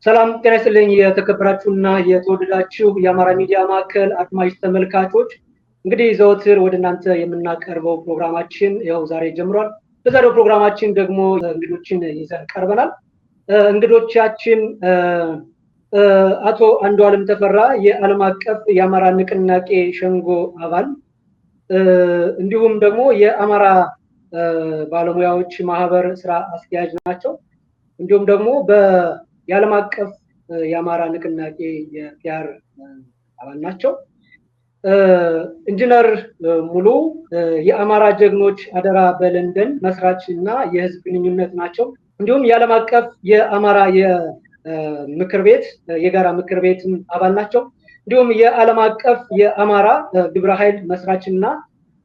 ሰላም ጤና ይስጥልኝ የተከበራችሁና የተወደዳችሁ የአማራ ሚዲያ ማዕከል አድማጭ ተመልካቾች፣ እንግዲህ ዘወትር ወደ እናንተ የምናቀርበው ፕሮግራማችን ያው ዛሬ ጀምሯል። በዛሬው ፕሮግራማችን ደግሞ እንግዶችን ይዘን ቀርበናል። እንግዶቻችን አቶ አንዱዓለም ተፈራ የዓለም አቀፍ የአማራ ንቅናቄ ሸንጎ አባል እንዲሁም ደግሞ የአማራ ባለሙያዎች ማህበር ስራ አስኪያጅ ናቸው። እንዲሁም ደግሞ የዓለም አቀፍ የአማራ ንቅናቄ የፒአር አባል ናቸው። ኢንጂነር ሙሉ የአማራ ጀግኖች አደራ በለንደን መስራች እና የህዝብ ግንኙነት ናቸው። እንዲሁም የዓለም አቀፍ የአማራ የምክር ቤት የጋራ ምክር ቤት አባል ናቸው። እንዲሁም የዓለም አቀፍ የአማራ ግብረ ኃይል መስራች እና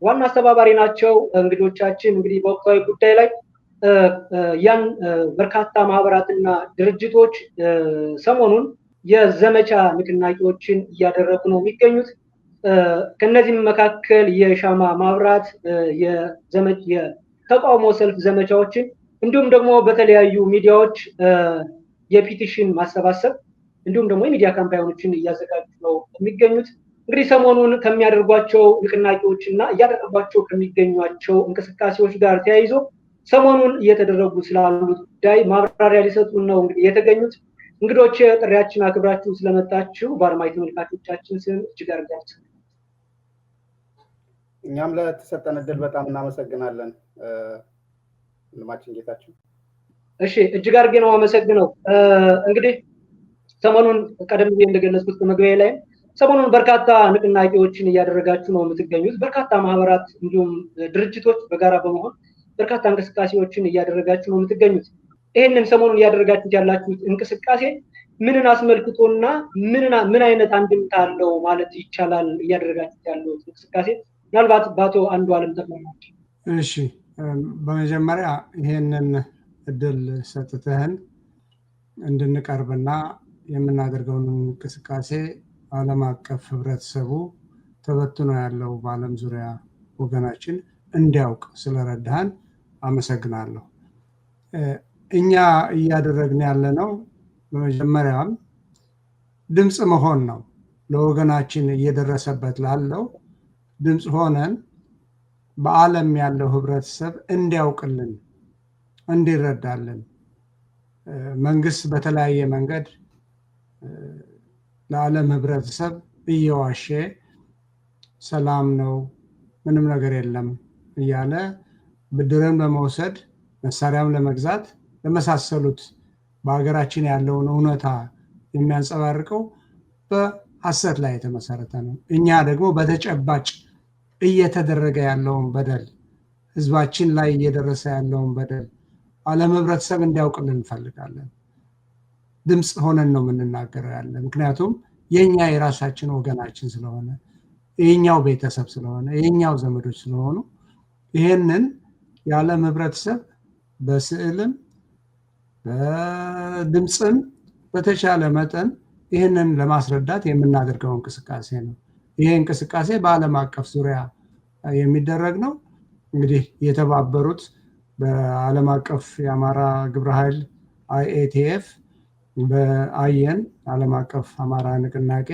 ዋና አስተባባሪ ናቸው። እንግዶቻችን እንግዲህ በወቅታዊ ጉዳይ ላይ ያን በርካታ ማህበራትና ድርጅቶች ሰሞኑን የዘመቻ ንቅናቄዎችን እያደረጉ ነው የሚገኙት። ከነዚህም መካከል የሻማ ማብራት፣ የተቃውሞ ሰልፍ ዘመቻዎችን እንዲሁም ደግሞ በተለያዩ ሚዲያዎች የፒቲሽን ማሰባሰብ እንዲሁም ደግሞ የሚዲያ ካምፓይኖችን እያዘጋጁ ነው የሚገኙት። እንግዲህ ሰሞኑን ከሚያደርጓቸው ንቅናቄዎች እና እያደረጓቸው ከሚገኟቸው እንቅስቃሴዎች ጋር ተያይዞ ሰሞኑን እየተደረጉ ስላሉት ጉዳይ ማብራሪያ ሊሰጡን ነው እንግዲህ የተገኙት። እንግዶች ጥሪያችን አክብራችሁ ስለመጣችሁ በአድማጭ ተመልካቾቻችን ስም እጅግ አድርገን እኛም ለተሰጠን እድል በጣም እናመሰግናለን። ልማችን ጌታችን። እሺ፣ እጅግ አድርጌ ነው አመሰግነው። እንግዲህ ሰሞኑን ቀደም ብዬ እንደገለጽኩት በመግቢያ ላይ ሰሞኑን በርካታ ንቅናቄዎችን እያደረጋችሁ ነው የምትገኙት። በርካታ ማህበራት እንዲሁም ድርጅቶች በጋራ በመሆን በርካታ እንቅስቃሴዎችን እያደረጋችሁ ነው የምትገኙት። ይህንን ሰሞኑን እያደረጋችሁት ያላችሁት እንቅስቃሴ ምንን አስመልክቶና ምን አይነት አንድምታ አለው ማለት ይቻላል? እያደረጋችሁት ያለው እንቅስቃሴ ምናልባት በአቶ አንዱዓለም ተፈራ። እሺ፣ በመጀመሪያ ይሄንን እድል ሰጥተህን እንድንቀርብና የምናደርገውን እንቅስቃሴ ዓለም አቀፍ ህብረተሰቡ ተበትኖ ያለው በዓለም ዙሪያ ወገናችን እንዲያውቅ ስለረዳህን አመሰግናለሁ። እኛ እያደረግን ያለነው በመጀመሪያም ድምፅ መሆን ነው። ለወገናችን እየደረሰበት ላለው ድምፅ ሆነን በዓለም ያለው ህብረተሰብ እንዲያውቅልን፣ እንዲረዳልን መንግስት በተለያየ መንገድ ለዓለም ህብረተሰብ እየዋሸ ሰላም ነው ምንም ነገር የለም እያለ ብድርም ለመውሰድ መሳሪያም ለመግዛት ለመሳሰሉት በሀገራችን ያለውን እውነታ የሚያንጸባርቀው በሐሰት ላይ የተመሰረተ ነው። እኛ ደግሞ በተጨባጭ እየተደረገ ያለውን በደል፣ ህዝባችን ላይ እየደረሰ ያለውን በደል ዓለም ህብረተሰብ እንዲያውቅልን እንፈልጋለን። ድምፅ ሆነን ነው የምንናገረው ያለ። ምክንያቱም የኛ የራሳችን ወገናችን ስለሆነ፣ የኛው ቤተሰብ ስለሆነ፣ የኛው ዘመዶች ስለሆኑ ይሄንን የዓለም ህብረተሰብ በስዕልም በድምፅም በተቻለ መጠን ይህንን ለማስረዳት የምናደርገው እንቅስቃሴ ነው። ይሄ እንቅስቃሴ በዓለም አቀፍ ዙሪያ የሚደረግ ነው። እንግዲህ የተባበሩት በዓለም አቀፍ የአማራ ግብረ ኃይል IATF፣ በአየን ዓለም አቀፍ አማራ ንቅናቄ፣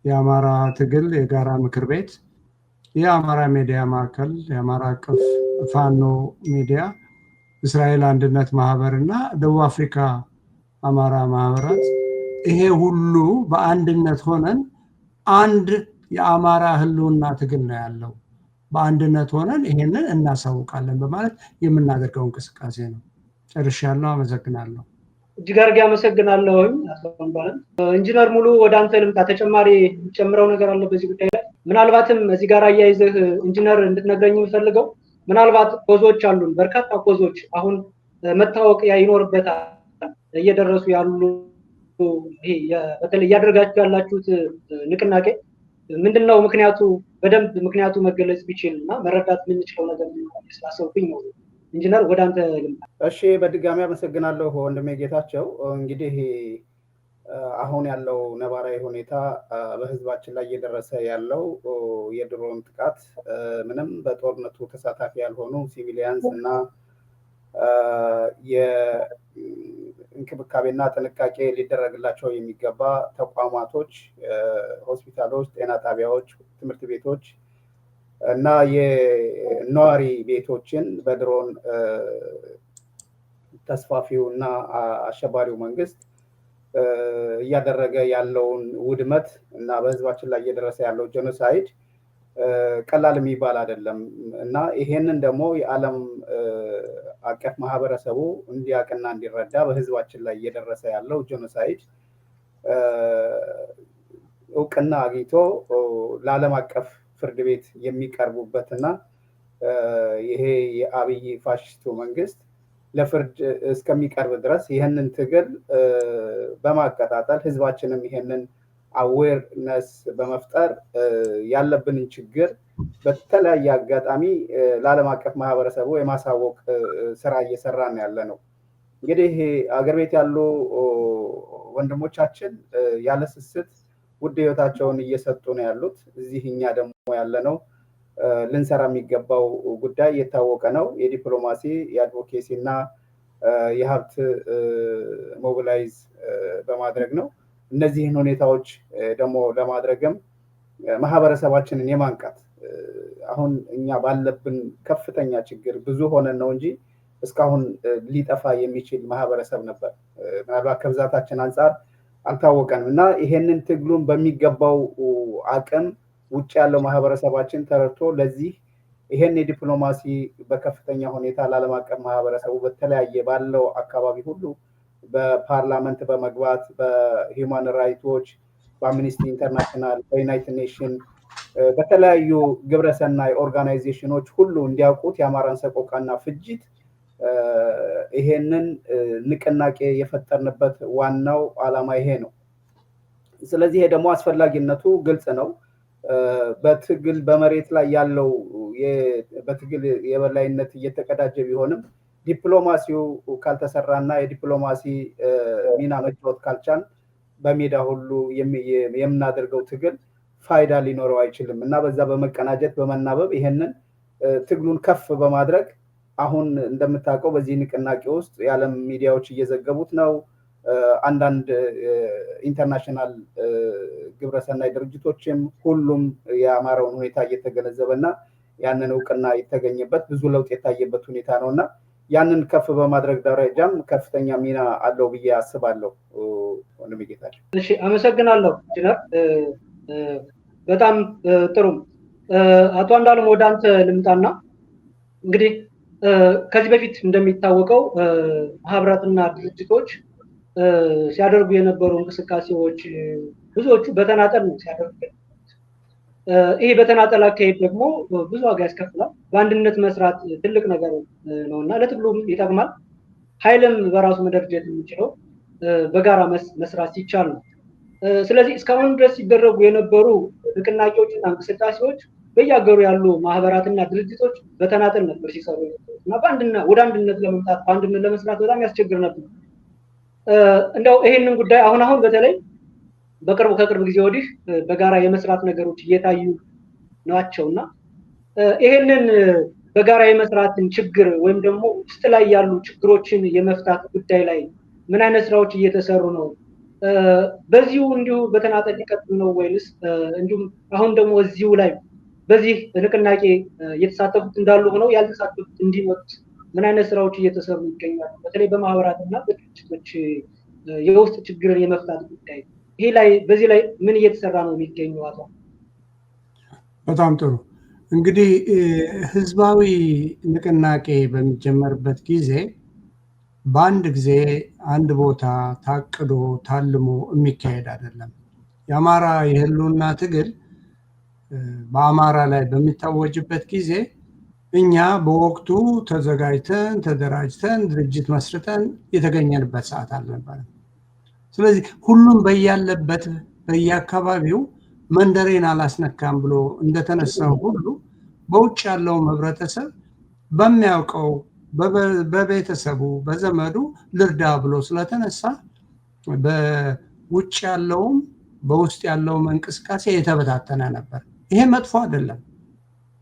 የአማራ ትግል የጋራ ምክር ቤት፣ የአማራ ሚዲያ ማዕከል፣ የአማራ አቀፍ ፋኖ ሚዲያ፣ እስራኤል አንድነት ማህበር እና ደቡብ አፍሪካ አማራ ማህበራት ይሄ ሁሉ በአንድነት ሆነን አንድ የአማራ ህልውና ትግል ነው ያለው። በአንድነት ሆነን ይሄንን እናሳውቃለን በማለት የምናደርገው እንቅስቃሴ ነው። ጨርሻለሁ። አመሰግናለሁ። እጅግ አድርጌ አመሰግናለሁ። ኢንጂነር ሙሉ ወደ አንተ ልምጣ። ተጨማሪ የምትጨምረው ነገር አለ በዚህ ጉዳይ ላይ? ምናልባትም እዚህ ጋር አያይዘህ ኢንጂነር እንድትነግረኝ የምፈልገው ምናልባት ኮዞች አሉን፣ በርካታ ኮዞች አሁን መታወቅ ይኖርበታል እየደረሱ ያሉ። ይሄ በተለይ እያደረጋችሁ ያላችሁት ንቅናቄ ምንድነው? ምክንያቱ በደንብ ምክንያቱ መገለጽ ቢችል እና መረዳት የምንችለው ነገር ስላሰብኩኝ ነው። ኢንጂነር ወደ አንተ ልምጣ። እሺ፣ በድጋሚ አመሰግናለሁ ወንድሜ ጌታቸው። እንግዲህ አሁን ያለው ነባራዊ ሁኔታ በህዝባችን ላይ እየደረሰ ያለው የድሮን ጥቃት ምንም በጦርነቱ ተሳታፊ ያልሆኑ ሲቪሊያንስ እና የእንክብካቤና ጥንቃቄ ሊደረግላቸው የሚገባ ተቋማቶች፣ ሆስፒታሎች፣ ጤና ጣቢያዎች፣ ትምህርት ቤቶች እና የነዋሪ ቤቶችን በድሮን ተስፋፊው እና አሸባሪው መንግስት እያደረገ ያለውን ውድመት እና በህዝባችን ላይ እየደረሰ ያለው ጄኖሳይድ ቀላል የሚባል አይደለም እና ይሄንን ደግሞ የዓለም አቀፍ ማህበረሰቡ እንዲያውቅና እንዲረዳ በህዝባችን ላይ እየደረሰ ያለው ጄኖሳይድ እውቅና አግኝቶ ለዓለም አቀፍ ፍርድ ቤት የሚቀርቡበትና ይሄ የአብይ ፋሽስቱ መንግስት ለፍርድ እስከሚቀርብ ድረስ ይህንን ትግል በማቀጣጠል ህዝባችንም ይሄንን አዌርነስ በመፍጠር ያለብንን ችግር በተለያየ አጋጣሚ ለዓለም አቀፍ ማህበረሰቡ የማሳወቅ ስራ እየሰራን ያለ ነው። እንግዲህ አገር ቤት ያሉ ወንድሞቻችን ያለ ስስት ውድ ህይወታቸውን እየሰጡ ነው ያሉት። እዚህ እኛ ደግሞ ያለነው ልንሰራ የሚገባው ጉዳይ የታወቀ ነው። የዲፕሎማሲ የአድቮኬሲ እና የሀብት ሞቢላይዝ በማድረግ ነው። እነዚህን ሁኔታዎች ደግሞ ለማድረግም ማህበረሰባችንን የማንቃት አሁን እኛ ባለብን ከፍተኛ ችግር ብዙ ሆነን ነው እንጂ እስካሁን ሊጠፋ የሚችል ማህበረሰብ ነበር። ምናልባት ከብዛታችን አንጻር አልታወቀንም እና ይሄንን ትግሉን በሚገባው አቅም ውጭ ያለው ማህበረሰባችን ተረድቶ ለዚህ ይሄን የዲፕሎማሲ በከፍተኛ ሁኔታ ለዓለም አቀፍ ማህበረሰቡ በተለያየ ባለው አካባቢ ሁሉ በፓርላመንት በመግባት በሂውማን ራይቶች፣ በአምኒስቲ ኢንተርናሽናል፣ በዩናይትድ ኔሽን በተለያዩ ግብረሰናይ ኦርጋናይዜሽኖች ሁሉ እንዲያውቁት የአማራን ሰቆቃና ፍጅት ይሄንን ንቅናቄ የፈጠርንበት ዋናው ዓላማ ይሄ ነው። ስለዚህ ይሄ ደግሞ አስፈላጊነቱ ግልጽ ነው። በትግል በመሬት ላይ ያለው በትግል የበላይነት እየተቀዳጀ ቢሆንም ዲፕሎማሲው ካልተሰራና የዲፕሎማሲ ሚና መጫወት ካልቻል በሜዳ ሁሉ የምናደርገው ትግል ፋይዳ ሊኖረው አይችልም እና በዛ በመቀናጀት በመናበብ ይሄንን ትግሉን ከፍ በማድረግ አሁን እንደምታውቀው በዚህ ንቅናቄ ውስጥ የዓለም ሚዲያዎች እየዘገቡት ነው። አንዳንድ ኢንተርናሽናል ግብረሰናይ ድርጅቶችም ሁሉም የአማራውን ሁኔታ እየተገነዘበና ያንን እውቅና የተገኘበት ብዙ ለውጥ የታየበት ሁኔታ ነው እና ያንን ከፍ በማድረግ ደረጃም ከፍተኛ ሚና አለው ብዬ አስባለሁ። ወንድሜ ጌታቸው። እሺ፣ አመሰግናለሁ ኢንጂነር። በጣም ጥሩ። አቶ አንዳለም ወደ አንተ ልምጣና እንግዲህ ከዚህ በፊት እንደሚታወቀው ማህበራትና ድርጅቶች ሲያደርጉ የነበሩ እንቅስቃሴዎች ብዙዎቹ በተናጠል ነው ሲያደርጉ። ይሄ በተናጠል አካሄድ ደግሞ ብዙ ዋጋ ያስከፍላል። በአንድነት መስራት ትልቅ ነገር ነውና ለትግሉም ይጠቅማል። ኃይልም በራሱ መደርጀት የሚችለው በጋራ መስራት ሲቻል ነው። ስለዚህ እስካሁን ድረስ ሲደረጉ የነበሩ ንቅናቄዎችና እንቅስቃሴዎች በየሀገሩ ያሉ ማህበራትና ድርጅቶች በተናጠል ነበር ሲሰሩ እና ወደ አንድነት ለመምጣት በአንድነት ለመስራት በጣም ያስቸግር ነበር። እንደው ይሄንን ጉዳይ አሁን በተለይ ከቅርብ ጊዜ ወዲህ በጋራ የመስራት ነገሮች እየታዩ ናቸውና ይሄንን በጋራ የመስራትን ችግር ወይም ደግሞ ውስጥ ላይ ያሉ ችግሮችን የመፍታት ጉዳይ ላይ ምን አይነት ስራዎች እየተሰሩ ነው? በዚሁ እንዲሁ በተናጠል ሊቀጥል ነው ወይስ እንዲሁም አሁን ደግሞ እዚሁ ላይ በዚህ ንቅናቄ እየተሳተፉት እንዳሉ ሆነው ያልተሳተፉት እንዲመጡ ምን አይነት ስራዎች እየተሰሩ ይገኛሉ? በተለይ በማህበራትና በድርጅቶች የውስጥ ችግርን የመፍታት ጉዳይ ይሄ ላይ በዚህ ላይ ምን እየተሰራ ነው የሚገኘው? አቶ በጣም ጥሩ። እንግዲህ ህዝባዊ ንቅናቄ በሚጀመርበት ጊዜ በአንድ ጊዜ አንድ ቦታ ታቅዶ ታልሞ የሚካሄድ አይደለም። የአማራ የህልውና ትግል በአማራ ላይ በሚታወጅበት ጊዜ እኛ በወቅቱ ተዘጋጅተን ተደራጅተን ድርጅት መስርተን የተገኘንበት ሰዓት አልነበረም። ስለዚህ ሁሉም በያለበት በየአካባቢው መንደሬን አላስነካም ብሎ እንደተነሳው ሁሉ በውጭ ያለው ህብረተሰብ በሚያውቀው በቤተሰቡ በዘመዱ ልርዳ ብሎ ስለተነሳ በውጭ ያለውም በውስጥ ያለውም እንቅስቃሴ የተበታተነ ነበር። ይሄ መጥፎ አይደለም።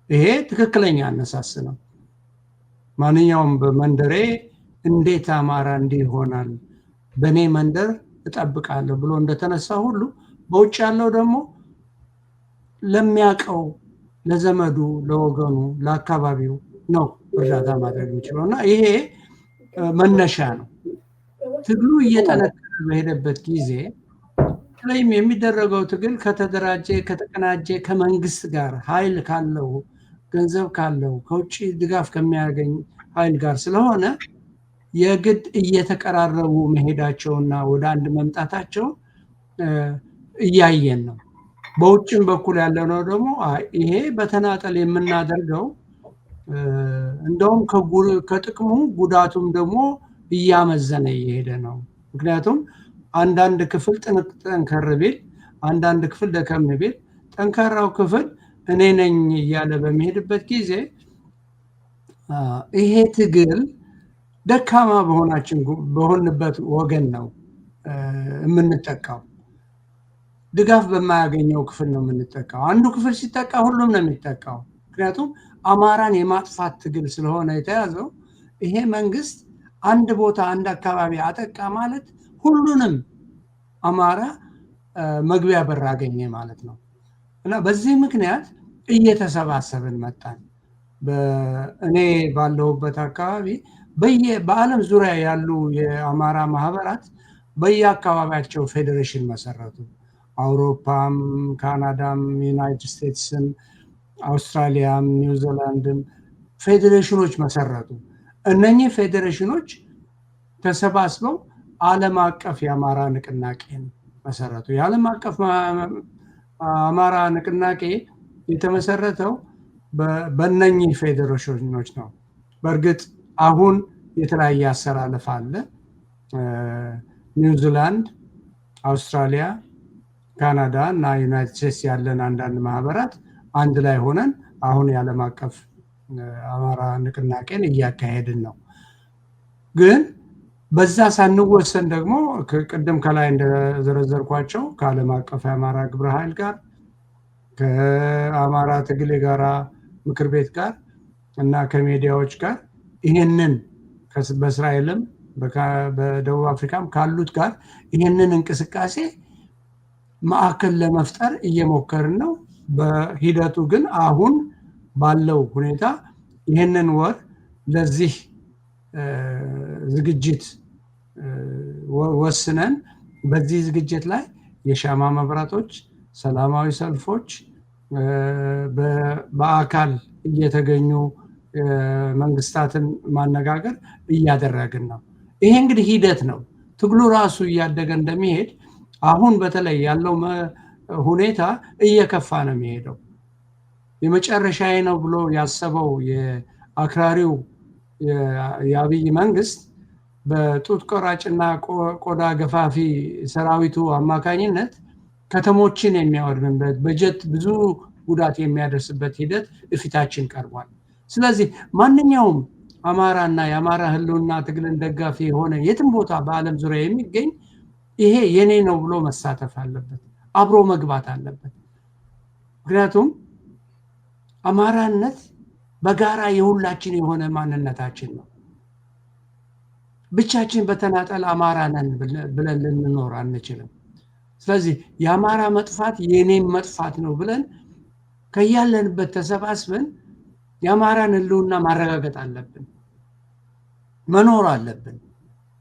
ይሄ ትክክለኛ አነሳስ ነው። ማንኛውም በመንደሬ እንዴት አማራ እንዲህ ይሆናል በኔ መንደር እጠብቃለሁ ብሎ እንደተነሳ ሁሉ በውጭ ያለው ደግሞ ለሚያቀው ለዘመዱ ለወገኑ ለአካባቢው ነው እርዳታ ማድረግ የሚችለው እና ይሄ መነሻ ነው። ትግሉ እየጠነከረ በሄደበት ጊዜ ስለዚህ የሚደረገው ትግል ከተደራጀ ከተቀናጀ ከመንግስት ጋር ኃይል ካለው ገንዘብ ካለው ከውጭ ድጋፍ ከሚያገኝ ኃይል ጋር ስለሆነ የግድ እየተቀራረቡ መሄዳቸውና ወደ አንድ መምጣታቸው እያየን ነው። በውጭም በኩል ያለው ነው ደግሞ ይሄ በተናጠል የምናደርገው እንደውም ከጥቅሙ ጉዳቱም ደግሞ እያመዘነ እየሄደ ነው። ምክንያቱም አንዳንድ ክፍል ጠንከር ቢል አንዳንድ ክፍል ደከም ቢል ጠንካራው ክፍል እኔ ነኝ እያለ በሚሄድበት ጊዜ ይሄ ትግል ደካማ በሆንበት ወገን ነው የምንጠቃው። ድጋፍ በማያገኘው ክፍል ነው የምንጠቃው። አንዱ ክፍል ሲጠቃ ሁሉም ነው የሚጠቃው። ምክንያቱም አማራን የማጥፋት ትግል ስለሆነ የተያዘው ይሄ መንግስት አንድ ቦታ አንድ አካባቢ አጠቃ ማለት ሁሉንም አማራ መግቢያ በር አገኘ ማለት ነው እና በዚህ ምክንያት እየተሰባሰብን መጣን። እኔ ባለሁበት አካባቢ በዓለም ዙሪያ ያሉ የአማራ ማህበራት በየአካባቢያቸው ፌዴሬሽን መሰረቱ። አውሮፓም፣ ካናዳም፣ ዩናይትድ ስቴትስም፣ አውስትራሊያም፣ ኒውዚላንድም ፌዴሬሽኖች መሰረቱ። እነኚህ ፌዴሬሽኖች ተሰባስበው ዓለም አቀፍ የአማራ ንቅናቄን መሰረቱ። የዓለም አቀፍ አማራ ንቅናቄ የተመሰረተው በእነኚህ ፌዴሬሽኖች ነው። በእርግጥ አሁን የተለያየ አሰላለፍ አለ። ኒውዚላንድ፣ አውስትራሊያ፣ ካናዳ እና ዩናይትድ ስቴትስ ያለን አንዳንድ ማህበራት አንድ ላይ ሆነን አሁን የዓለም አቀፍ አማራ ንቅናቄን እያካሄድን ነው። ግን በዛ ሳንወሰን ደግሞ ቅድም ከላይ እንደዘረዘርኳቸው ከዓለም አቀፍ የአማራ ግብረ ኃይል ጋር ከአማራ ትግል የጋራ ምክር ቤት ጋር እና ከሚዲያዎች ጋር ይሄንን በእስራኤልም በደቡብ አፍሪካም ካሉት ጋር ይሄንን እንቅስቃሴ ማዕከል ለመፍጠር እየሞከርን ነው። በሂደቱ ግን አሁን ባለው ሁኔታ ይሄንን ወር ለዚህ ዝግጅት ወስነን በዚህ ዝግጅት ላይ የሻማ መብራቶች፣ ሰላማዊ ሰልፎች፣ በአካል እየተገኙ መንግስታትን ማነጋገር እያደረግን ነው። ይሄ እንግዲህ ሂደት ነው። ትግሉ ራሱ እያደገ እንደሚሄድ አሁን በተለይ ያለው ሁኔታ እየከፋ ነው የሚሄደው። የመጨረሻዬ ነው ብሎ ያሰበው የአክራሪው የአብይ መንግስት በጡት ቆራጭና ቆዳ ገፋፊ ሰራዊቱ አማካኝነት ከተሞችን የሚያወድምበት በጀት ብዙ ጉዳት የሚያደርስበት ሂደት እፊታችን ቀርቧል። ስለዚህ ማንኛውም አማራና የአማራ ህልውና ትግልን ደጋፊ የሆነ የትም ቦታ በዓለም ዙሪያ የሚገኝ ይሄ የኔ ነው ብሎ መሳተፍ አለበት፣ አብሮ መግባት አለበት። ምክንያቱም አማራነት በጋራ የሁላችን የሆነ ማንነታችን ነው። ብቻችን በተናጠል አማራ ነን ብለን ልንኖር አንችልም። ስለዚህ የአማራ መጥፋት የኔም መጥፋት ነው ብለን ከያለንበት ተሰባስበን የአማራን ህልውና ማረጋገጥ አለብን፣ መኖር አለብን።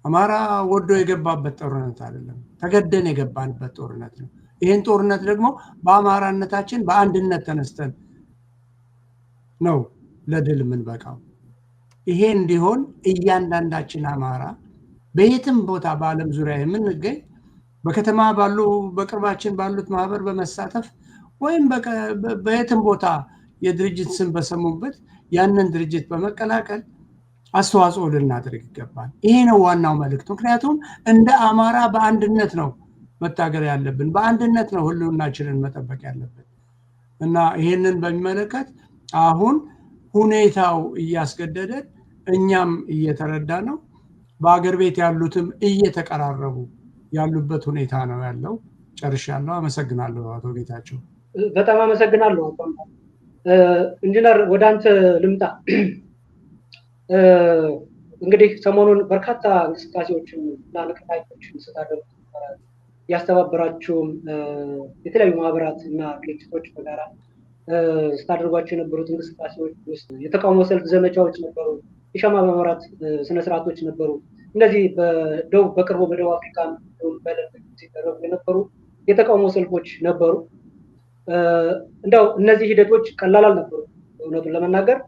አማራ ወዶ የገባበት ጦርነት አይደለም፣ ተገደን የገባንበት ጦርነት ነው። ይህን ጦርነት ደግሞ በአማራነታችን በአንድነት ተነስተን ነው ለድል የምንበቃው። ይሄ እንዲሆን እያንዳንዳችን አማራ በየትም ቦታ በዓለም ዙሪያ የምንገኝ በከተማ ባሉ በቅርባችን ባሉት ማህበር በመሳተፍ ወይም በየትም ቦታ የድርጅት ስም በሰሙበት ያንን ድርጅት በመቀላቀል አስተዋጽኦ ልናደርግ ይገባል። ይሄ ነው ዋናው መልእክት። ምክንያቱም እንደ አማራ በአንድነት ነው መታገል ያለብን፣ በአንድነት ነው ህልውናችንን መጠበቅ ያለብን እና ይሄንን በሚመለከት አሁን ሁኔታው እያስገደደን እኛም እየተረዳ ነው፣ በአገር ቤት ያሉትም እየተቀራረቡ ያሉበት ሁኔታ ነው ያለው። ጨርሻለሁ። አመሰግናለሁ አቶ ጌታቸው። በጣም አመሰግናለሁ። ኢንጂነር ወደ አንተ ልምጣ። እንግዲህ ሰሞኑን በርካታ እንቅስቃሴዎችን እና ንቅናቄዎችን ስታደርጉ ያስተባበራችሁም የተለያዩ ማህበራት እና ድርጅቶች በጋራ ስታደርጓቸው የነበሩት እንቅስቃሴዎች ውስጥ የተቃውሞ ሰልፍ ዘመቻዎች ነበሩ፣ የሻማ ማብራት ስነስርዓቶች ነበሩ። እነዚህ በቅርቡ በደቡብ አፍሪካ በለንደን ሲደረጉ የነበሩ የተቃውሞ ሰልፎች ነበሩ። እንደው እነዚህ ሂደቶች ቀላል አልነበሩ። እውነቱን ለመናገር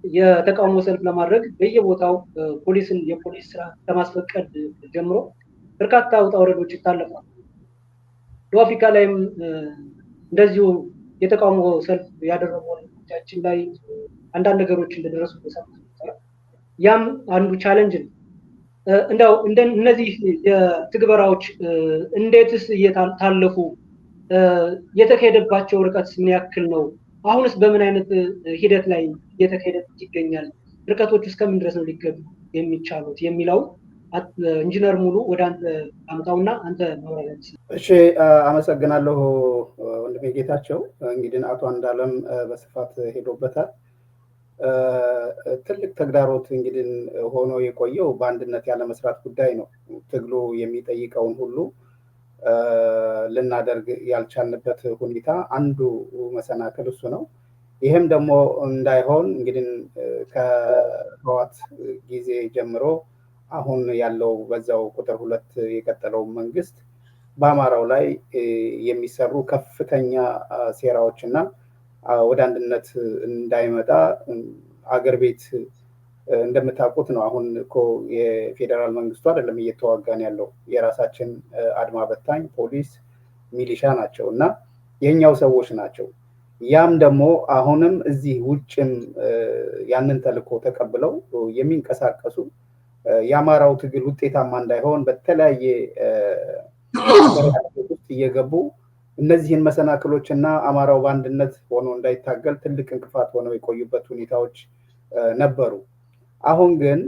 የተቃውሞ ሰልፍ ለማድረግ በየቦታው የፖሊስ ስራ ከማስፈቀድ ጀምሮ በርካታ ውጣ ውረዶች ይታለፋሉ። ደቡብ አፍሪካ ላይም እንደዚሁ የተቃውሞ ሰልፍ ያደረጉ ወንድሞቻችን ላይ አንዳንድ ነገሮች እንደደረሱ ያም አንዱ ቻሌንጅ ነው። እንደው እነዚህ የትግበራዎች እንዴትስ እየታለፉ የተካሄደባቸው ርቀትስ ምን ያክል ነው? አሁንስ በምን አይነት ሂደት ላይ እየተካሄደ ይገኛል? ርቀቶች እስከምን ድረስ ነው ሊገቡ የሚቻሉት የሚለው ኢንጂነር ሙሉ ወደ አንተ አምጣውና አንተ ማብራሪያ። እሺ፣ አመሰግናለሁ ወንድሜ ጌታቸው። እንግዲህ አቶ አንዳለም በስፋት ሄዶበታል። ትልቅ ተግዳሮት እንግዲህ ሆኖ የቆየው በአንድነት ያለ መስራት ጉዳይ ነው። ትግሉ የሚጠይቀውን ሁሉ ልናደርግ ያልቻልንበት ሁኔታ አንዱ መሰናክል እሱ ነው። ይህም ደግሞ እንዳይሆን እንግዲህ ከህወሓት ጊዜ ጀምሮ አሁን ያለው በዛው ቁጥር 2 የቀጠለው መንግስት በአማራው ላይ የሚሰሩ ከፍተኛ ሴራዎችና ወደ አንድነት እንዳይመጣ አገር ቤት እንደምታውቁት ነው። አሁን እኮ የፌዴራል መንግስቱ አይደለም እየተዋጋን ያለው፣ የራሳችን አድማ በታኝ ፖሊስ፣ ሚሊሻ ናቸው እና የኛው ሰዎች ናቸው። ያም ደግሞ አሁንም እዚህ ውጭም ያንን ተልዕኮ ተቀብለው የሚንቀሳቀሱ የአማራው ትግል ውጤታማ እንዳይሆን በተለያየ ውስጥ እየገቡ እነዚህን መሰናክሎች እና አማራው በአንድነት ሆኖ እንዳይታገል ትልቅ እንቅፋት ሆነው የቆዩበት ሁኔታዎች ነበሩ። አሁን ግን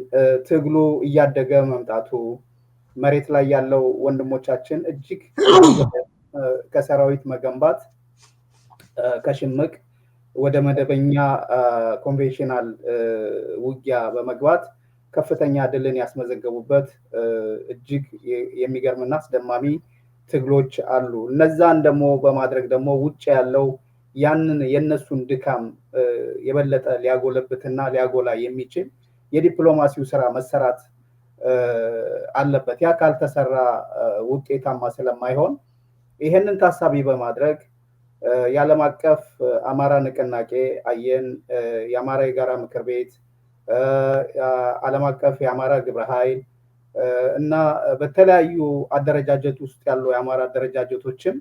ትግሉ እያደገ መምጣቱ መሬት ላይ ያለው ወንድሞቻችን እጅግ ከሰራዊት መገንባት ከሽምቅ ወደ መደበኛ ኮንቬንሽናል ውጊያ በመግባት ከፍተኛ ድልን ያስመዘገቡበት እጅግ የሚገርምና አስደማሚ ትግሎች አሉ። እነዛን ደግሞ በማድረግ ደግሞ ውጭ ያለው ያንን የነሱን ድካም የበለጠ ሊያጎለብትና ሊያጎላ የሚችል የዲፕሎማሲው ስራ መሰራት አለበት። ያ ካልተሰራ ውጤታማ ስለማይሆን ይሄንን ታሳቢ በማድረግ የዓለም አቀፍ አማራ ንቅናቄ አየን፣ የአማራ የጋራ ምክር ቤት፣ ዓለም አቀፍ የአማራ ግብረ ኃይል እና በተለያዩ አደረጃጀት ውስጥ ያሉ የአማራ አደረጃጀቶችም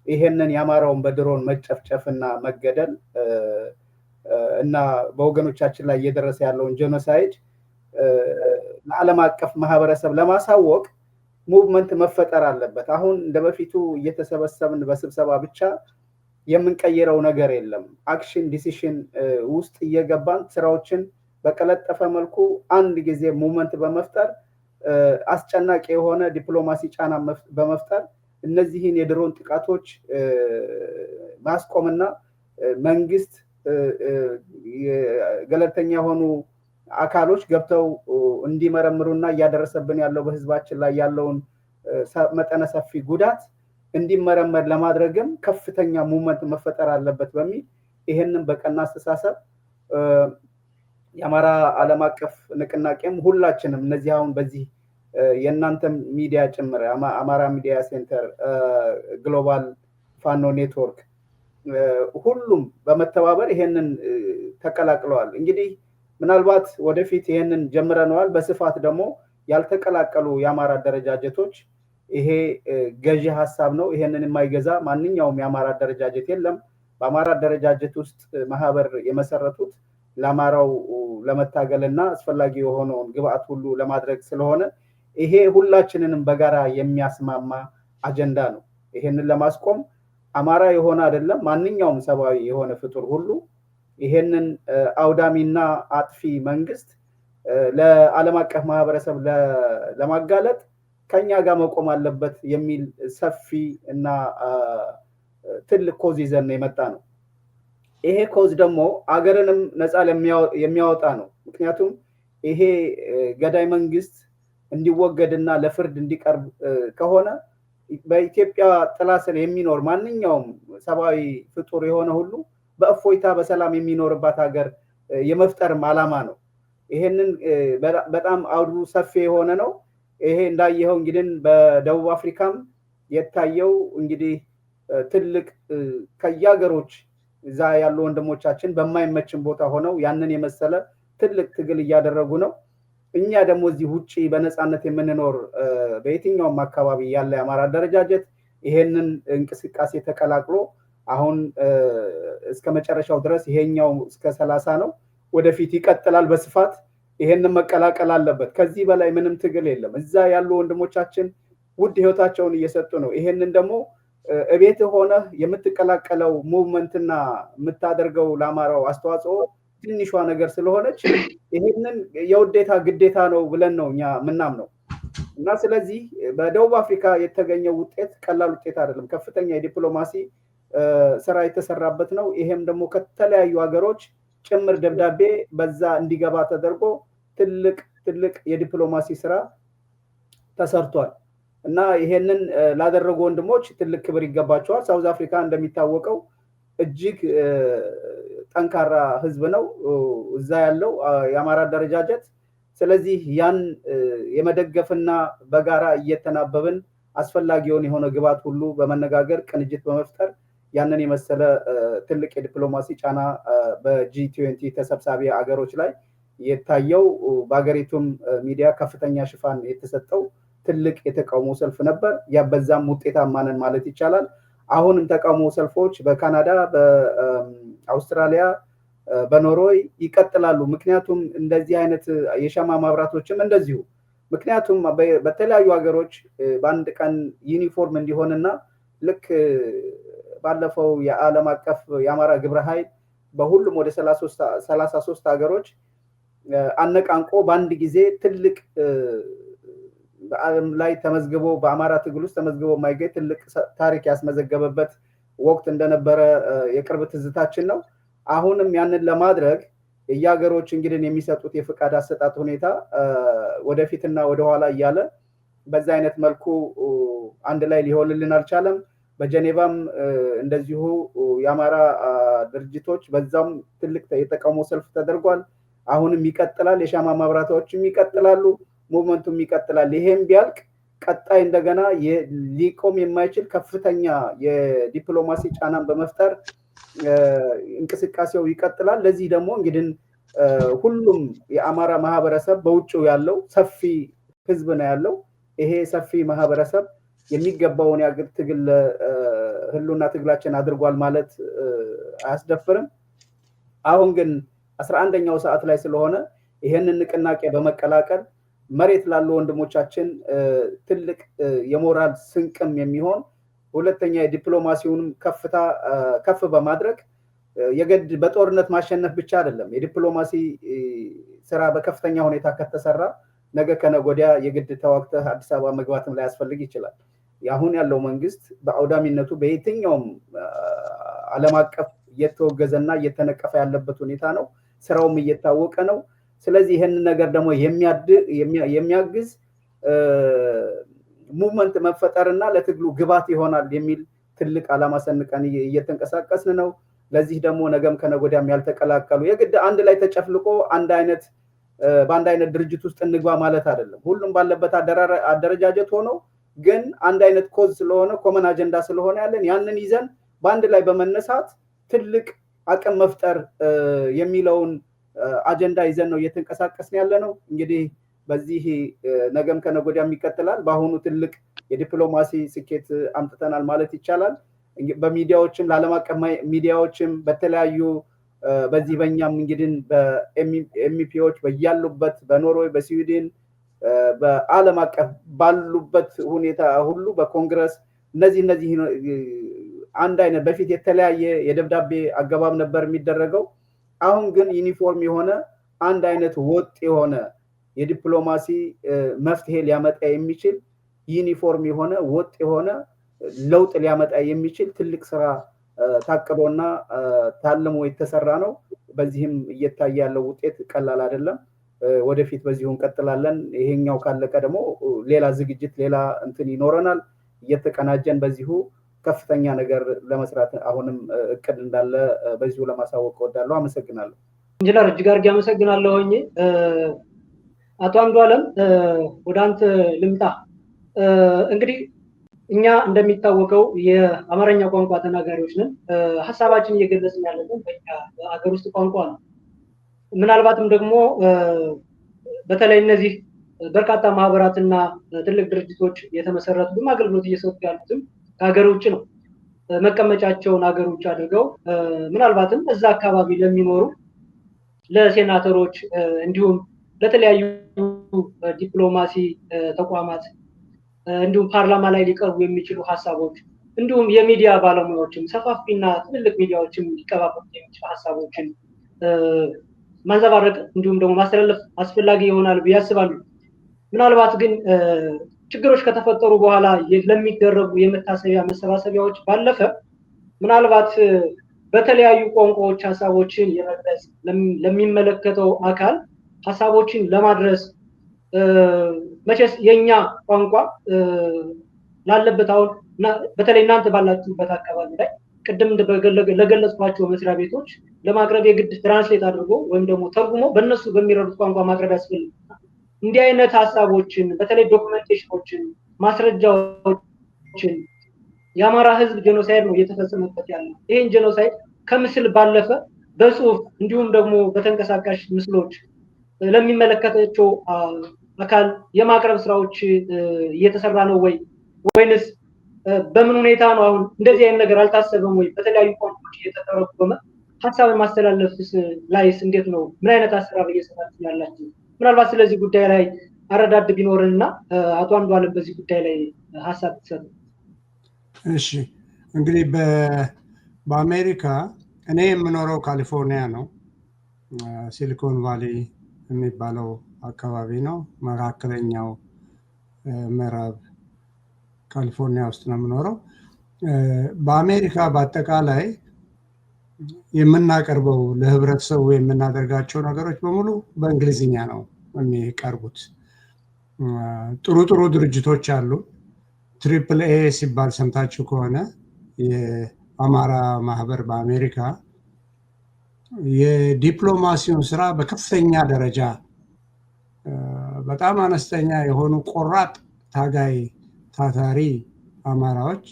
ይሄንን የአማራውን በድሮን መጨፍጨፍና መገደል እና በወገኖቻችን ላይ እየደረሰ ያለውን ጄኖሳይድ ለዓለም አቀፍ ማህበረሰብ ለማሳወቅ ሙቭመንት መፈጠር አለበት። አሁን እንደበፊቱ እየተሰበሰብን በስብሰባ ብቻ የምንቀይረው ነገር የለም። አክሽን ዲሲሽን ውስጥ እየገባን ስራዎችን በቀለጠፈ መልኩ አንድ ጊዜ ሙቭመንት በመፍጠር አስጨናቂ የሆነ ዲፕሎማሲ ጫና በመፍጠር እነዚህን የድሮን ጥቃቶች ማስቆምና መንግስት ገለልተኛ የሆኑ አካሎች ገብተው እንዲመረምሩና እያደረሰብን ያለው በህዝባችን ላይ ያለውን መጠነ ሰፊ ጉዳት እንዲመረመር ለማድረግም ከፍተኛ ሙቭመንት መፈጠር አለበት በሚል ይሄንን በቀና አስተሳሰብ የአማራ ዓለም አቀፍ ንቅናቄም ሁላችንም እነዚህ አሁን በዚህ የእናንተ ሚዲያ ጭምር አማራ ሚዲያ ሴንተር፣ ግሎባል ፋኖ ኔትወርክ ሁሉም በመተባበር ይሄንን ተቀላቅለዋል። እንግዲህ ምናልባት ወደፊት ይሄንን ጀምረነዋል። በስፋት ደግሞ ያልተቀላቀሉ የአማራ አደረጃጀቶች ይሄ ገዢ ሀሳብ ነው፣ ይሄንን የማይገዛ ማንኛውም የአማራ አደረጃጀት የለም። በአማራ አደረጃጀት ውስጥ ማህበር የመሰረቱት ለአማራው ለመታገልና አስፈላጊ የሆነውን ግብአት ሁሉ ለማድረግ ስለሆነ ይሄ ሁላችንንም በጋራ የሚያስማማ አጀንዳ ነው። ይሄንን ለማስቆም አማራ የሆነ አይደለም ማንኛውም ሰብአዊ የሆነ ፍጡር ሁሉ ይሄንን አውዳሚና አጥፊ መንግስት ለዓለም አቀፍ ማህበረሰብ ለማጋለጥ ከኛ ጋር መቆም አለበት የሚል ሰፊ እና ትልቅ ኮዝ ይዘን የመጣ ነው። ይሄ ኮዝ ደግሞ አገርንም ነፃ የሚያወጣ ነው። ምክንያቱም ይሄ ገዳይ መንግስት እንዲወገድና ለፍርድ እንዲቀርብ ከሆነ በኢትዮጵያ ጥላ ስር የሚኖር ማንኛውም ሰብአዊ ፍጡር የሆነ ሁሉ በእፎይታ በሰላም የሚኖርባት ሀገር የመፍጠርም ዓላማ ነው። ይሄንን በጣም አውዱ ሰፊ የሆነ ነው። ይሄ እንዳየኸው እንግዲህ በደቡብ አፍሪካም የታየው እንግዲህ ትልቅ ከያገሮች እዛ ያሉ ወንድሞቻችን በማይመችን ቦታ ሆነው ያንን የመሰለ ትልቅ ትግል እያደረጉ ነው። እኛ ደግሞ እዚህ ውጪ በነፃነት የምንኖር በየትኛውም አካባቢ ያለ የአማራ አደረጃጀት ይሄንን እንቅስቃሴ ተቀላቅሎ አሁን እስከ መጨረሻው ድረስ ይሄኛው እስከ 30 ነው፣ ወደፊት ይቀጥላል በስፋት። ይሄንን መቀላቀል አለበት። ከዚህ በላይ ምንም ትግል የለም። እዛ ያሉ ወንድሞቻችን ውድ ህይወታቸውን እየሰጡ ነው። ይሄንን ደግሞ እቤት ሆነ የምትቀላቀለው ሙቭመንትና የምታደርገው ለአማራው አስተዋጽኦ ትንሿ ነገር ስለሆነች ይሄንን የውዴታ ግዴታ ነው ብለን ነው እኛ ምናምነው እና ስለዚህ በደቡብ አፍሪካ የተገኘው ውጤት ቀላል ውጤት አይደለም። ከፍተኛ የዲፕሎማሲ ስራ የተሰራበት ነው። ይሄም ደግሞ ከተለያዩ ሀገሮች ጭምር ደብዳቤ በዛ እንዲገባ ተደርጎ ትልቅ የዲፕሎማሲ ስራ ተሰርቷል እና ይሄንን ላደረጉ ወንድሞች ትልቅ ክብር ይገባቸዋል። ሳውዝ አፍሪካ እንደሚታወቀው እጅግ ጠንካራ ህዝብ ነው እዛ ያለው የአማራ አደረጃጀት። ስለዚህ ያን የመደገፍና በጋራ እየተናበብን አስፈላጊውን የሆነ ግብዓት ሁሉ በመነጋገር ቅንጅት በመፍጠር ያንን የመሰለ ትልቅ የዲፕሎማሲ ጫና በጂ20 ተሰብሳቢ አገሮች ላይ የታየው በአገሪቱም ሚዲያ ከፍተኛ ሽፋን የተሰጠው ትልቅ የተቃውሞ ሰልፍ ነበር። ያበዛም ውጤታማ ነን ማለት ይቻላል። አሁንም ተቃውሞ ሰልፎች በካናዳ፣ በአውስትራሊያ፣ በኖርዌይ ይቀጥላሉ። ምክንያቱም እንደዚህ አይነት የሻማ ማብራቶችም እንደዚሁ ምክንያቱም በተለያዩ ሀገሮች በአንድ ቀን ዩኒፎርም እንዲሆንና ልክ ባለፈው የዓለም አቀፍ የአማራ ግብረ ኃይል በሁሉም ወደ 33 ሀገሮች አነቃንቆ በአንድ ጊዜ ትልቅ በዓለም ላይ ተመዝግቦ በአማራ ትግል ውስጥ ተመዝግቦ የማይገኝ ትልቅ ታሪክ ያስመዘገበበት ወቅት እንደነበረ የቅርብ ትዝታችን ነው። አሁንም ያንን ለማድረግ የየሀገሮች እንግዲህ የሚሰጡት የፍቃድ አሰጣጥ ሁኔታ ወደፊትና ወደኋላ እያለ በዛ አይነት መልኩ አንድ ላይ ሊሆንልን አልቻለም። በጀኔቫም እንደዚሁ የአማራ ድርጅቶች በዛም ትልቅ የተቃውሞ ሰልፍ ተደርጓል። አሁንም ይቀጥላል። የሻማ ማብራቶችም ይቀጥላሉ። ሙቭመንቱም ይቀጥላል። ይሄም ቢያልቅ ቀጣይ እንደገና ሊቆም የማይችል ከፍተኛ የዲፕሎማሲ ጫናን በመፍጠር እንቅስቃሴው ይቀጥላል። ለዚህ ደግሞ እንግዲህ ሁሉም የአማራ ማህበረሰብ በውጭው ያለው ሰፊ ህዝብ ነው ያለው። ይሄ ሰፊ ማህበረሰብ የሚገባውን የአገር ትግል ህልውና ትግላችን አድርጓል ማለት አያስደፍርም። አሁን ግን 11ኛው ሰዓት ላይ ስለሆነ ይሄንን ንቅናቄ በመቀላቀል መሬት ላሉ ወንድሞቻችን ትልቅ የሞራል ስንቅም የሚሆን ሁለተኛ የዲፕሎማሲውንም ከፍ በማድረግ የግድ በጦርነት ማሸነፍ ብቻ አይደለም። የዲፕሎማሲ ስራ በከፍተኛ ሁኔታ ከተሰራ ነገ ከነገ ወዲያ የግድ ተዋግተህ አዲስ አበባ መግባትም ላይ ያስፈልግ ይችላል። አሁን ያለው መንግስት በአውዳሚነቱ በየትኛውም ዓለም አቀፍ እየተወገዘና እየተነቀፈ ያለበት ሁኔታ ነው። ስራውም እየታወቀ ነው። ስለዚህ ይሄንን ነገር ደግሞ የሚያግዝ ሙቭመንት መፈጠርና ለትግሉ ግባት ይሆናል የሚል ትልቅ ዓላማ ሰንቀን እየተንቀሳቀስን ነው። ለዚህ ደግሞ ነገም ከነገ ወዲያም ያልተቀላቀሉ የግድ አንድ ላይ ተጨፍልቆ በአንድ አይነት ድርጅት ውስጥ እንግባ ማለት አይደለም። ሁሉም ባለበት አደረጃጀት ሆኖ ግን አንድ አይነት ኮዝ ስለሆነ ኮመን አጀንዳ ስለሆነ ያንን ይዘን በአንድ ላይ በመነሳት ትልቅ አቅም መፍጠር የሚለውን አጀንዳ ይዘን ነው እየተንቀሳቀስን ያለ ነው። እንግዲህ በዚህ ነገም ከነገ ወዲያም ይቀጥላል። በአሁኑ ትልቅ የዲፕሎማሲ ስኬት አምጥተናል ማለት ይቻላል። በሚዲያዎችም ለዓለም አቀፍ ሚዲያዎችም በተለያዩ በዚህ በእኛም እንግዲህ በኤምፒዎች በያሉበት በኖርዌይ፣ በስዊድን፣ በዓለም አቀፍ ባሉበት ሁኔታ ሁሉ በኮንግረስ እነዚህ አንድ አይነት በፊት የተለያየ የደብዳቤ አገባብ ነበር የሚደረገው። አሁን ግን ዩኒፎርም የሆነ አንድ አይነት ወጥ የሆነ የዲፕሎማሲ መፍትሄ ሊያመጣ የሚችል ዩኒፎርም የሆነ ወጥ የሆነ ለውጥ ሊያመጣ የሚችል ትልቅ ስራ ታቅዶና ታልሞ የተሰራ ነው። በዚህም እየታየ ያለው ውጤት ቀላል አይደለም። ወደፊት በዚሁ እንቀጥላለን። ይሄኛው ካለቀ ደግሞ ሌላ ዝግጅት ሌላ እንትን ይኖረናል። እየተቀናጀን በዚሁ ከፍተኛ ነገር ለመስራት አሁንም እቅድ እንዳለ በዚሁ ለማሳወቅ እወዳለሁ። አመሰግናለሁ። ኢንጂነር እጅግ አድርጌ አመሰግናለሁኝ። አቶ አንዱዓለም ወደ አንተ ልምጣ። እንግዲህ እኛ እንደሚታወቀው የአማርኛ ቋንቋ ተናጋሪዎች ነን። ሀሳባችን እየገለጽን ያለነው በአገር ውስጥ ቋንቋ ነው። ምናልባትም ደግሞ በተለይ እነዚህ በርካታ ማህበራትና ትልቅ ድርጅቶች የተመሰረቱትም አገልግሎት እየሰጡ ያሉትም ከሀገር ውጭ ነው። መቀመጫቸውን ሀገር ውጭ አድርገው ምናልባትም እዛ አካባቢ ለሚኖሩ ለሴናተሮች እንዲሁም ለተለያዩ ዲፕሎማሲ ተቋማት እንዲሁም ፓርላማ ላይ ሊቀርቡ የሚችሉ ሀሳቦች እንዲሁም የሚዲያ ባለሙያዎችም ሰፋፊና ትልልቅ ሚዲያዎችም ሊቀባበሉ የሚችሉ ሀሳቦችን ማንጸባረቅ እንዲሁም ደግሞ ማስተላለፍ አስፈላጊ ይሆናል ብዬ አስባለሁ። ምናልባት ግን ችግሮች ከተፈጠሩ በኋላ ለሚደረጉ የመታሰቢያ መሰባሰቢያዎች ባለፈ ምናልባት በተለያዩ ቋንቋዎች ሀሳቦችን የመግለጽ ለሚመለከተው አካል ሀሳቦችን ለማድረስ መቼስ የኛ ቋንቋ ላለበት አሁን በተለይ እናንተ ባላችሁበት አካባቢ ላይ ቅድም ለገለጽኳቸው መስሪያ ቤቶች ለማቅረብ የግድ ትራንስሌት አድርጎ ወይም ደግሞ ተርጉሞ በእነሱ በሚረዱት ቋንቋ ማቅረብ ያስፈልጋል። እንዲህ አይነት ሀሳቦችን በተለይ ዶክመንቴሽኖችን፣ ማስረጃዎችን የአማራ ህዝብ ጄኖሳይድ ነው እየተፈጸመበት ያለው። ይህን ጄኖሳይድ ከምስል ባለፈ በጽሁፍ እንዲሁም ደግሞ በተንቀሳቃሽ ምስሎች ለሚመለከታቸው አካል የማቅረብ ስራዎች እየተሰራ ነው ወይንስ በምን ሁኔታ ነው? አሁን እንደዚህ አይነት ነገር አልታሰበም ወይ? በተለያዩ ቋንቋዎች እየተተረጎመ ሀሳብ ማስተላለፍ ላይስ እንዴት ነው? ምን አይነት አሰራር እየሰራችሁ ያላችሁ? ምናልባት ስለዚህ ጉዳይ ላይ አረዳድ ቢኖርና አቶ አንዱዓለም በዚህ ጉዳይ ላይ ሀሳብ ትሰጡ። እሺ፣ እንግዲህ በአሜሪካ እኔ የምኖረው ካሊፎርኒያ ነው። ሲሊኮን ቫሊ የሚባለው አካባቢ ነው። መካከለኛው ምዕራብ ካሊፎርኒያ ውስጥ ነው የምኖረው። በአሜሪካ በአጠቃላይ የምናቀርበው ለህብረተሰቡ የምናደርጋቸው ነገሮች በሙሉ በእንግሊዝኛ ነው የሚቀርቡት። ጥሩ ጥሩ ድርጅቶች አሉ። ትሪፕል ኤ ሲባል ሰምታችሁ ከሆነ የአማራ ማህበር በአሜሪካ የዲፕሎማሲውን ስራ በከፍተኛ ደረጃ በጣም አነስተኛ የሆኑ ቆራጥ ታጋይ ታታሪ አማራዎች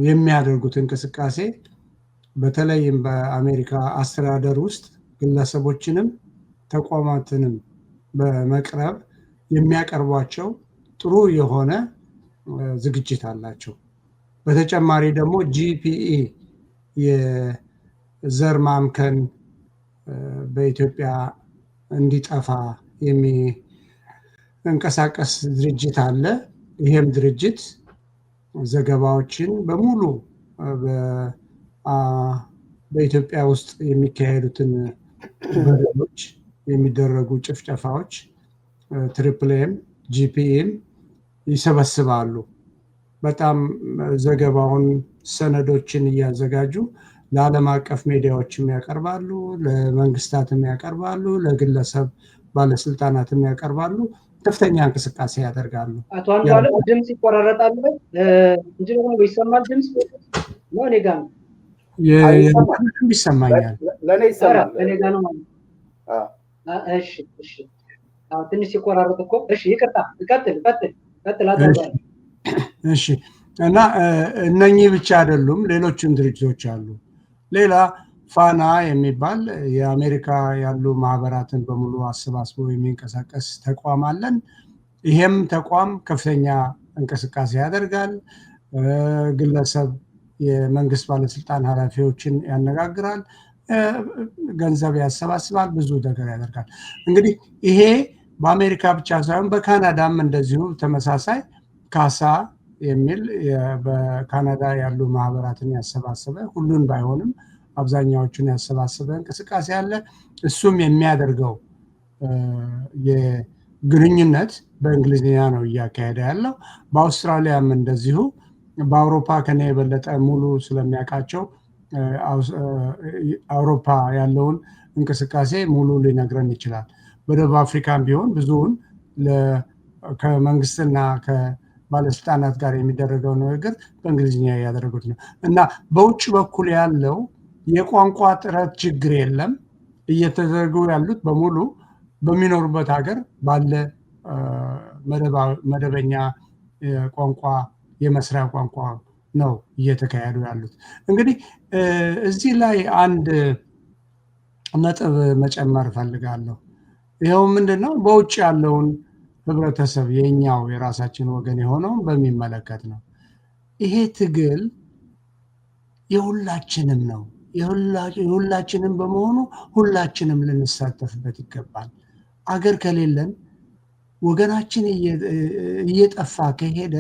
የሚያደርጉት እንቅስቃሴ በተለይም በአሜሪካ አስተዳደር ውስጥ ግለሰቦችንም ተቋማትንም በመቅረብ የሚያቀርቧቸው ጥሩ የሆነ ዝግጅት አላቸው። በተጨማሪ ደግሞ ጂፒኢ የዘር ማምከን በኢትዮጵያ እንዲጠፋ የሚንቀሳቀስ ድርጅት አለ። ይሄም ድርጅት ዘገባዎችን በሙሉ በኢትዮጵያ ውስጥ የሚካሄዱትን በደሎች፣ የሚደረጉ ጭፍጨፋዎች ትሪፕል ኤም ጂፒኤም ይሰበስባሉ። በጣም ዘገባውን ሰነዶችን እያዘጋጁ ለዓለም አቀፍ ሚዲያዎችም ያቀርባሉ፣ ለመንግስታትም ያቀርባሉ፣ ለግለሰብ ባለስልጣናትም ያቀርባሉ። ከፍተኛ እንቅስቃሴ ያደርጋሉ። አቶ አንዱዓለም ድምጽ ይቆራረጣል እንጂ ደግሞ ይሰማል። ድምጽ ነው እኔ ጋር ነው ይሰማኛል። ለኔ ይሰማል። እኔ ጋር ነው ማለት። እሺ እሺ። ትንሽ ሲቆራረጥ እኮ እሺ፣ ይቅርታ። ቀጥል አቶ አንዱዓለም። እሺ። እና እነኚህ ብቻ አይደሉም፣ ሌሎችም ድርጅቶች አሉ። ሌላ ፋና የሚባል የአሜሪካ ያሉ ማህበራትን በሙሉ አሰባስቦ የሚንቀሳቀስ ተቋም አለን። ይሄም ተቋም ከፍተኛ እንቅስቃሴ ያደርጋል። ግለሰብ የመንግስት ባለስልጣን ኃላፊዎችን ያነጋግራል፣ ገንዘብ ያሰባስባል፣ ብዙ ነገር ያደርጋል። እንግዲህ ይሄ በአሜሪካ ብቻ ሳይሆን በካናዳም እንደዚሁ ተመሳሳይ ካሳ የሚል በካናዳ ያሉ ማህበራትን ያሰባሰበ ሁሉን ባይሆንም አብዛኛዎቹን ያሰባሰበ እንቅስቃሴ አለ። እሱም የሚያደርገው የግንኙነት በእንግሊዝኛ ነው እያካሄደ ያለው። በአውስትራሊያም እንደዚሁ። በአውሮፓ ከኔ የበለጠ ሙሉ ስለሚያውቃቸው አውሮፓ ያለውን እንቅስቃሴ ሙሉ ሊነግረን ይችላል። በደቡብ አፍሪካም ቢሆን ብዙውን ከመንግስትና ከባለስልጣናት ጋር የሚደረገው ነገር በእንግሊዝኛ ያደረጉት ነው እና በውጭ በኩል ያለው የቋንቋ ጥረት ችግር የለም። እየተደረጉ ያሉት በሙሉ በሚኖሩበት ሀገር ባለ መደበኛ ቋንቋ የመስሪያ ቋንቋ ነው እየተካሄዱ ያሉት። እንግዲህ እዚህ ላይ አንድ ነጥብ መጨመር ፈልጋለሁ። ይኸው ምንድነው በውጭ ያለውን ህብረተሰብ የኛው የራሳችን ወገን የሆነውን በሚመለከት ነው። ይሄ ትግል የሁላችንም ነው። የሁላችንም በመሆኑ ሁላችንም ልንሳተፍበት ይገባል። አገር ከሌለን ወገናችን እየጠፋ ከሄደ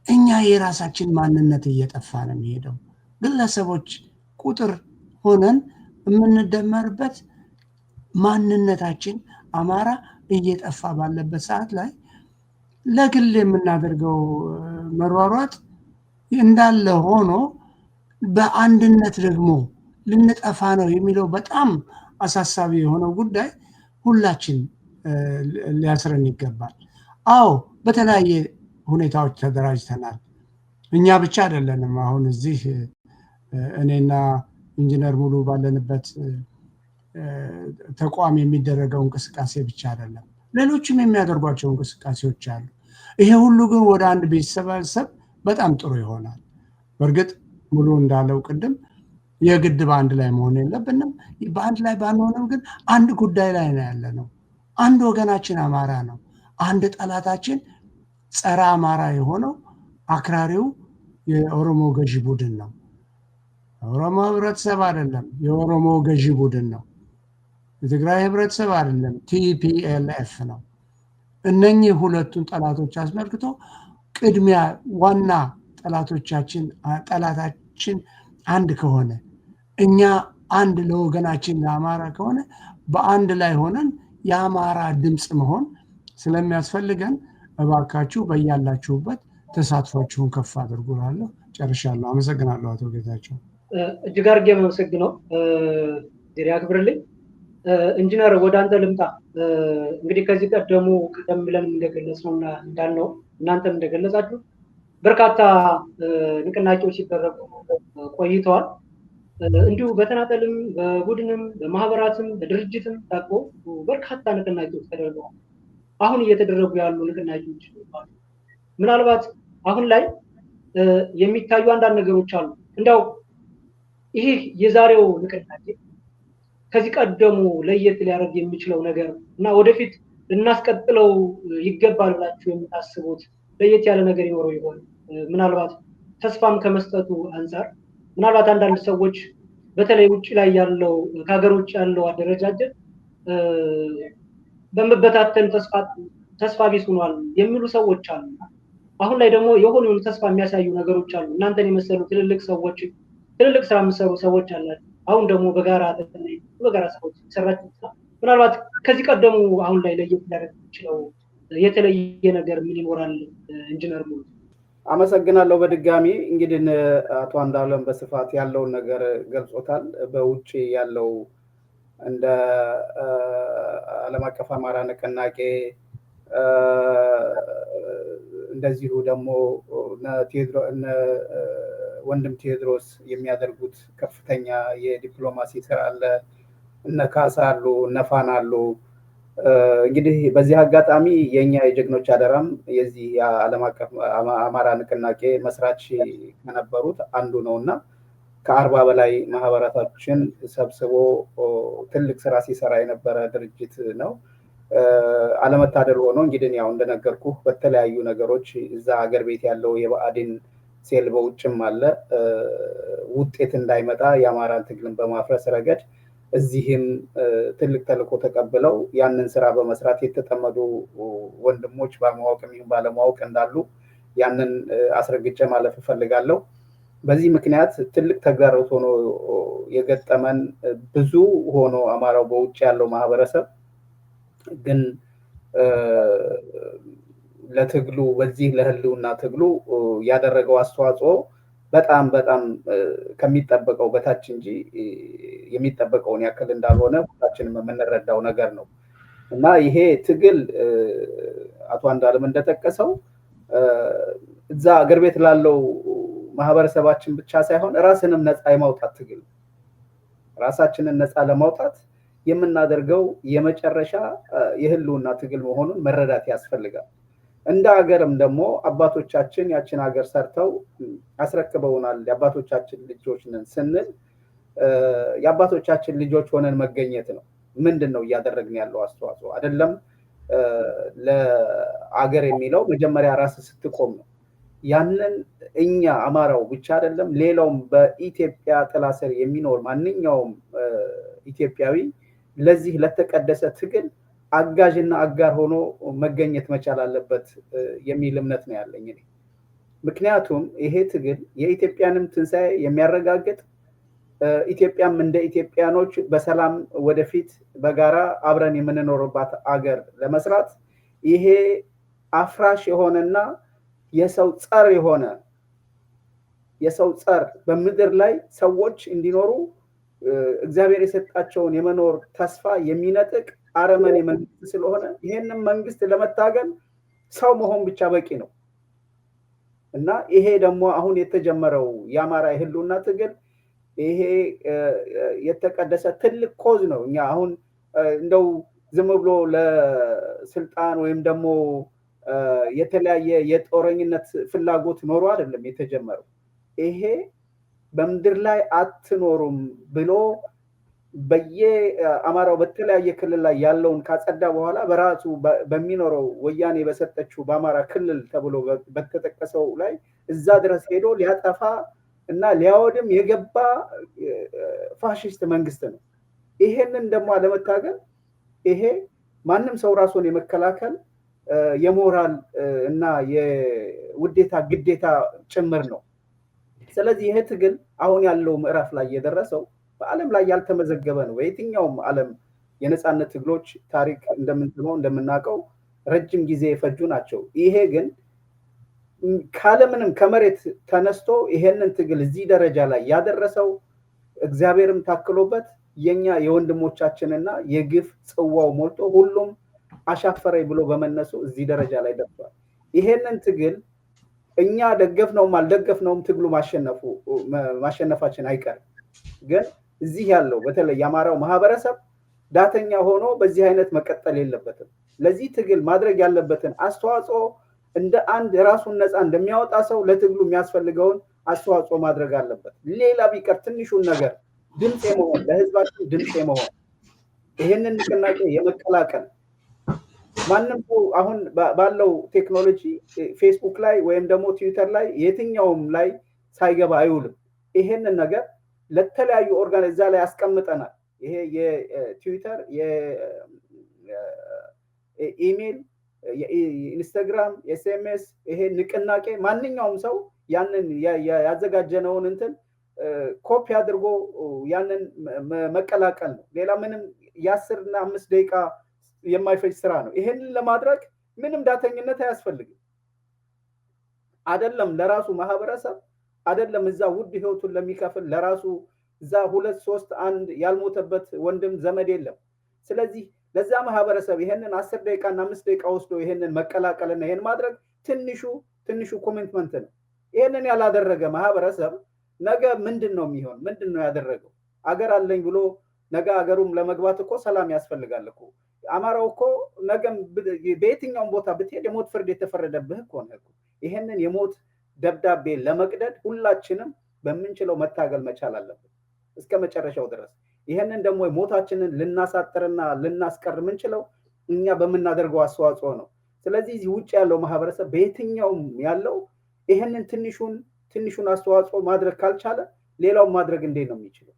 እኛ የራሳችን ማንነት እየጠፋ ነው የሚሄደው። ግለሰቦች ቁጥር ሆነን የምንደመርበት ማንነታችን አማራ እየጠፋ ባለበት ሰዓት ላይ ለግል የምናደርገው መሯሯጥ እንዳለ ሆኖ በአንድነት ደግሞ ልንጠፋ ነው የሚለው በጣም አሳሳቢ የሆነው ጉዳይ ሁላችን ሊያስረን ይገባል። አዎ በተለያየ ሁኔታዎች ተደራጅተናል። እኛ ብቻ አይደለንም። አሁን እዚህ እኔና ኢንጂነር ሙሉ ባለንበት ተቋም የሚደረገው እንቅስቃሴ ብቻ አይደለም፣ ሌሎችም የሚያደርጓቸው እንቅስቃሴዎች አሉ። ይሄ ሁሉ ግን ወደ አንድ ቤተሰብ በጣም ጥሩ ይሆናል። በእርግጥ ሙሉ እንዳለው ቅድም የግድ በአንድ ላይ መሆን የለብንም። በአንድ ላይ ባንሆንም ግን አንድ ጉዳይ ላይ ነው ያለ ነው። አንድ ወገናችን አማራ ነው። አንድ ጠላታችን ጸረ አማራ የሆነው አክራሪው የኦሮሞ ገዢ ቡድን ነው። ኦሮሞ ህብረተሰብ አይደለም፣ የኦሮሞ ገዢ ቡድን ነው። የትግራይ ህብረተሰብ አይደለም፣ ቲፒኤልኤፍ ነው። እነኚህ ሁለቱን ጠላቶች አስመልክቶ ቅድሚያ ዋና ጠላታችን አንድ ከሆነ እኛ አንድ ለወገናችን ለአማራ ከሆነ በአንድ ላይ ሆነን የአማራ ድምፅ መሆን ስለሚያስፈልገን እባካችሁ በያላችሁበት ተሳትፏችሁን ከፍ አድርጉላለሁ። ጨርሻለሁ። አመሰግናለሁ አቶ ጌታቸው። እጅግ አድርጌ የማመሰግነው ዜና ያክብርልኝ። ኢንጂነር ወደ አንተ ልምጣ። እንግዲህ ከዚህ ቀደሙ ቀደም ብለን እንደገለጽነውና እንዳልነው እናንተም እንደገለጻችሁ በርካታ ንቅናቄዎች ሲደረጉ ቆይተዋል። እንዲሁ በተናጠልም በቡድንም በማህበራትም በድርጅትም ታቆ በርካታ ንቅናቄዎች ተደርገዋል። አሁን እየተደረጉ ያሉ ንቅናቄዎች ምናልባት አሁን ላይ የሚታዩ አንዳንድ ነገሮች አሉ። እንዲያው ይሄ የዛሬው ንቅናቄ ከዚህ ቀደሙ ለየት ሊያደርግ የሚችለው ነገር እና ወደፊት ልናስቀጥለው ይገባል ብላችሁ የምታስቡት ለየት ያለ ነገር ይኖረው ይሆን? ምናልባት ተስፋም ከመስጠቱ አንፃር ምናልባት አንዳንድ ሰዎች በተለይ ውጭ ላይ ያለው ከሀገር ውጭ ያለው አደረጃጀት በመበታተን ተስፋ ቢስ ሆኗል የሚሉ ሰዎች አሉ። አሁን ላይ ደግሞ የሆኑ ተስፋ የሚያሳዩ ነገሮች አሉ። እናንተን የመሰሉ ትልልቅ ስራ የሚሰሩ ሰዎች አላችሁ። አሁን ደግሞ በጋራ ሰዎች ሰራችሁ። ምናልባት ከዚህ ቀደሙ አሁን ላይ ለየት ሊያደርግ የሚችለው የተለየ ነገር ምን ይኖራል? ኢንጂነር ሙሉ አመሰግናለሁ። በድጋሚ እንግዲህ አቶ አንዳለም በስፋት ያለውን ነገር ገልጾታል። በውጭ ያለው እንደ ዓለም አቀፍ አማራ ንቅናቄ እንደዚሁ ደግሞ ወንድም ቴዎድሮስ የሚያደርጉት ከፍተኛ የዲፕሎማሲ ስራ አለ። እነ ካሳ አሉ፣ እነ ፋና አሉ። እንግዲህ በዚህ አጋጣሚ የኛ የጀግኖች አደራም የዚህ የዓለም አቀፍ አማራ ንቅናቄ መስራች ከነበሩት አንዱ ነውና ከ40 በላይ ማህበራቶችን ሰብስቦ ትልቅ ስራ ሲሰራ የነበረ ድርጅት ነው። አለመታደል ሆኖ እንግዲህ ያው እንደነገርኩ በተለያዩ ነገሮች እዛ ሀገር ቤት ያለው የብአዴን ሴል በውጭም አለ ውጤት እንዳይመጣ የአማራን ትግልን በማፍረስ ረገድ እዚህም ትልቅ ተልዕኮ ተቀብለው ያንን ስራ በመስራት የተጠመዱ ወንድሞች ባለማወቅም ይሁን ባለማወቅ እንዳሉ ያንን አስረግጬ ማለፍ እፈልጋለሁ። በዚህ ምክንያት ትልቅ ተግዳሮት ሆኖ የገጠመን ብዙ ሆኖ አማራው በውጭ ያለው ማህበረሰብ ግን ለትግሉ በዚህ ለህልውና ትግሉ ያደረገው አስተዋጽኦ በጣም ከሚጠበቀው በታች እንጂ የሚጠበቀውን ያክል እንዳልሆነ ሁላችንም የምንረዳው ነገር ነው። እና ይሄ ትግል አቶ አንዳለም እንደጠቀሰው እዛ አገር ቤት ላለው ማህበረሰባችን ብቻ ሳይሆን ራስንም ነፃ የማውጣት ትግል፣ ራሳችንን ነፃ ለማውጣት የምናደርገው የመጨረሻ የህልውና ትግል መሆኑን መረዳት ያስፈልጋል። እንደ ሀገርም ደግሞ አባቶቻችን ያችን ሀገር ሰርተው አስረክበውናል። የአባቶቻችን ልጆች ነን ስንል የአባቶቻችን ልጆች ሆነን መገኘት ነው። ምንድን ነው እያደረግን ያለው አስተዋጽኦ? አይደለም ለአገር የሚለው መጀመሪያ ራስ ስትቆም ነው። ያንን እኛ አማራው ብቻ አይደለም ሌላውም በኢትዮጵያ ጥላ ስር የሚኖር ማንኛውም ኢትዮጵያዊ ለዚህ ለተቀደሰ ትግል አጋዥና አጋር ሆኖ መገኘት መቻል አለበት የሚል እምነት ነው ያለኝ እኔ። ምክንያቱም ይሄ ትግል የኢትዮጵያንም ትንሣኤ የሚያረጋግጥ ኢትዮጵያም እንደ ኢትዮጵያኖች በሰላም ወደፊት በጋራ አብረን የምንኖርባት አገር ለመስራት ይሄ አፍራሽ የሆነና የሰው ጸር የሆነ የሰው ጸር በምድር ላይ ሰዎች እንዲኖሩ እግዚአብሔር የሰጣቸውን የመኖር ተስፋ የሚነጥቅ አረመኔ መንግስት ስለሆነ ይሄንን መንግስት ለመታገል ሰው መሆን ብቻ በቂ ነው እና ይሄ ደግሞ አሁን የተጀመረው የአማራ የህልውና ትግል ይሄ የተቀደሰ ትልቅ ኮዝ ነው። እኛ አሁን እንደው ዝም ብሎ ለስልጣን ወይም ደግሞ የተለያየ የጦረኝነት ፍላጎት ኖሮ አይደለም የተጀመረው። ይሄ በምድር ላይ አትኖሩም ብሎ በየአማራው በተለያየ ክልል ላይ ያለውን ካጸዳ በኋላ በራሱ በሚኖረው ወያኔ በሰጠችው በአማራ ክልል ተብሎ በተጠቀሰው ላይ እዛ ድረስ ሄዶ ሊያጠፋ እና ሊያወድም የገባ ፋሽስት መንግስት ነው። ይሄንን ደግሞ አለመታገል ይሄ ማንም ሰው ራሱን የመከላከል የሞራል እና የውዴታ ግዴታ ጭምር ነው። ስለዚህ ይሄ ትግል አሁን ያለው ምዕራፍ ላይ የደረሰው በዓለም ላይ ያልተመዘገበ ነው። በየትኛውም ዓለም የነፃነት ትግሎች ታሪክ እንደምንሰማው እንደምናውቀው ረጅም ጊዜ የፈጁ ናቸው። ይሄ ግን ካለምንም ከመሬት ተነስቶ ይሄንን ትግል እዚህ ደረጃ ላይ ያደረሰው እግዚአብሔርም ታክሎበት የኛ የወንድሞቻችንና የግፍ ጽዋው ሞልቶ ሁሉም አሻፈረኝ ብሎ በመነሱ እዚህ ደረጃ ላይ ደርሷል። ይሄንን ትግል እኛ ደገፍነውም አልደገፍነውም ትግሉ ማሸነፋችን አይቀርም። ግን እዚህ ያለው በተለይ የአማራው ማህበረሰብ ዳተኛ ሆኖ በዚህ አይነት መቀጠል የለበትም። ለዚህ ትግል ማድረግ ያለበትን አስተዋጽኦ እንደ አንድ ራሱን ነፃ እንደሚያወጣ ሰው ለትግሉ የሚያስፈልገውን አስተዋጽኦ ማድረግ አለበት። ሌላ ቢቀር ትንሹን ነገር ድምፅ የመሆን ለህዝባችን ድምፅ የመሆን ይህንን ንቅናቄ የመቀላቀል ማንም ሰው አሁን ባለው ቴክኖሎጂ ፌስቡክ ላይ ወይም ደግሞ ትዊተር ላይ የትኛውም ላይ ሳይገባ አይውልም። ይሄንን ነገር ለተለያዩ ኦርጋናይዛ ላይ ያስቀምጠናል። ይሄ የትዊተር የኢሜል የኢንስታግራም የኤስኤምኤስ ይሄ ንቅናቄ ማንኛውም ሰው ያንን ያዘጋጀነውን እንትን ኮፒ አድርጎ ያንን መቀላቀል ነው። ሌላ ምንም የ10 እና 5 ደቂቃ የማይፈጅ ስራ ነው። ይሄንን ለማድረግ ምንም ዳተኝነት አያስፈልግም። አይደለም ለራሱ ማህበረሰብ አይደለም እዛ ውድ ህይወቱን ለሚከፍል ለራሱ እዛ 2 3 1 ያልሞተበት ወንድም ዘመድ የለም። ስለዚህ ለዛ ማህበረሰብ ይሄንን 10 ደቂቃ እና 5 ደቂቃ ወስዶ ይሄንን መቀላቀልና ይሄን ማድረግ ትንሹ ኮሚትመንት ነው። ይሄንን ያላደረገ ማህበረሰብ ነገ ምንድነው የሚሆን? ምንድነው ያደረገው? አገር አለኝ ብሎ ነገ አገሩም ለመግባት እኮ ሰላም ያስፈልጋል እኮ። አማራው እኮ ነገም በየትኛውም ቦታ ብትሄድ የሞት ፍርድ የተፈረደብህ እኮ ነው እኮ። ይሄንን የሞት ደብዳቤ ለመቅደድ ሁላችንም በምንችለው መታገል መቻል አለብን እስከ መጨረሻው ድረስ። ይሄንን ደግሞ ሞታችንን ልናሳጥርና ልናስቀር የምንችለው እኛ በምናደርገው አስተዋጽኦ ነው። ስለዚህ እዚህ ውጭ ያለው ማህበረሰብ በየትኛውም ያለው ይሄንን ትንሹን አስተዋጽኦ ማድረግ ካልቻለ ሌላው ማድረግ እንዴት ነው የሚችለው?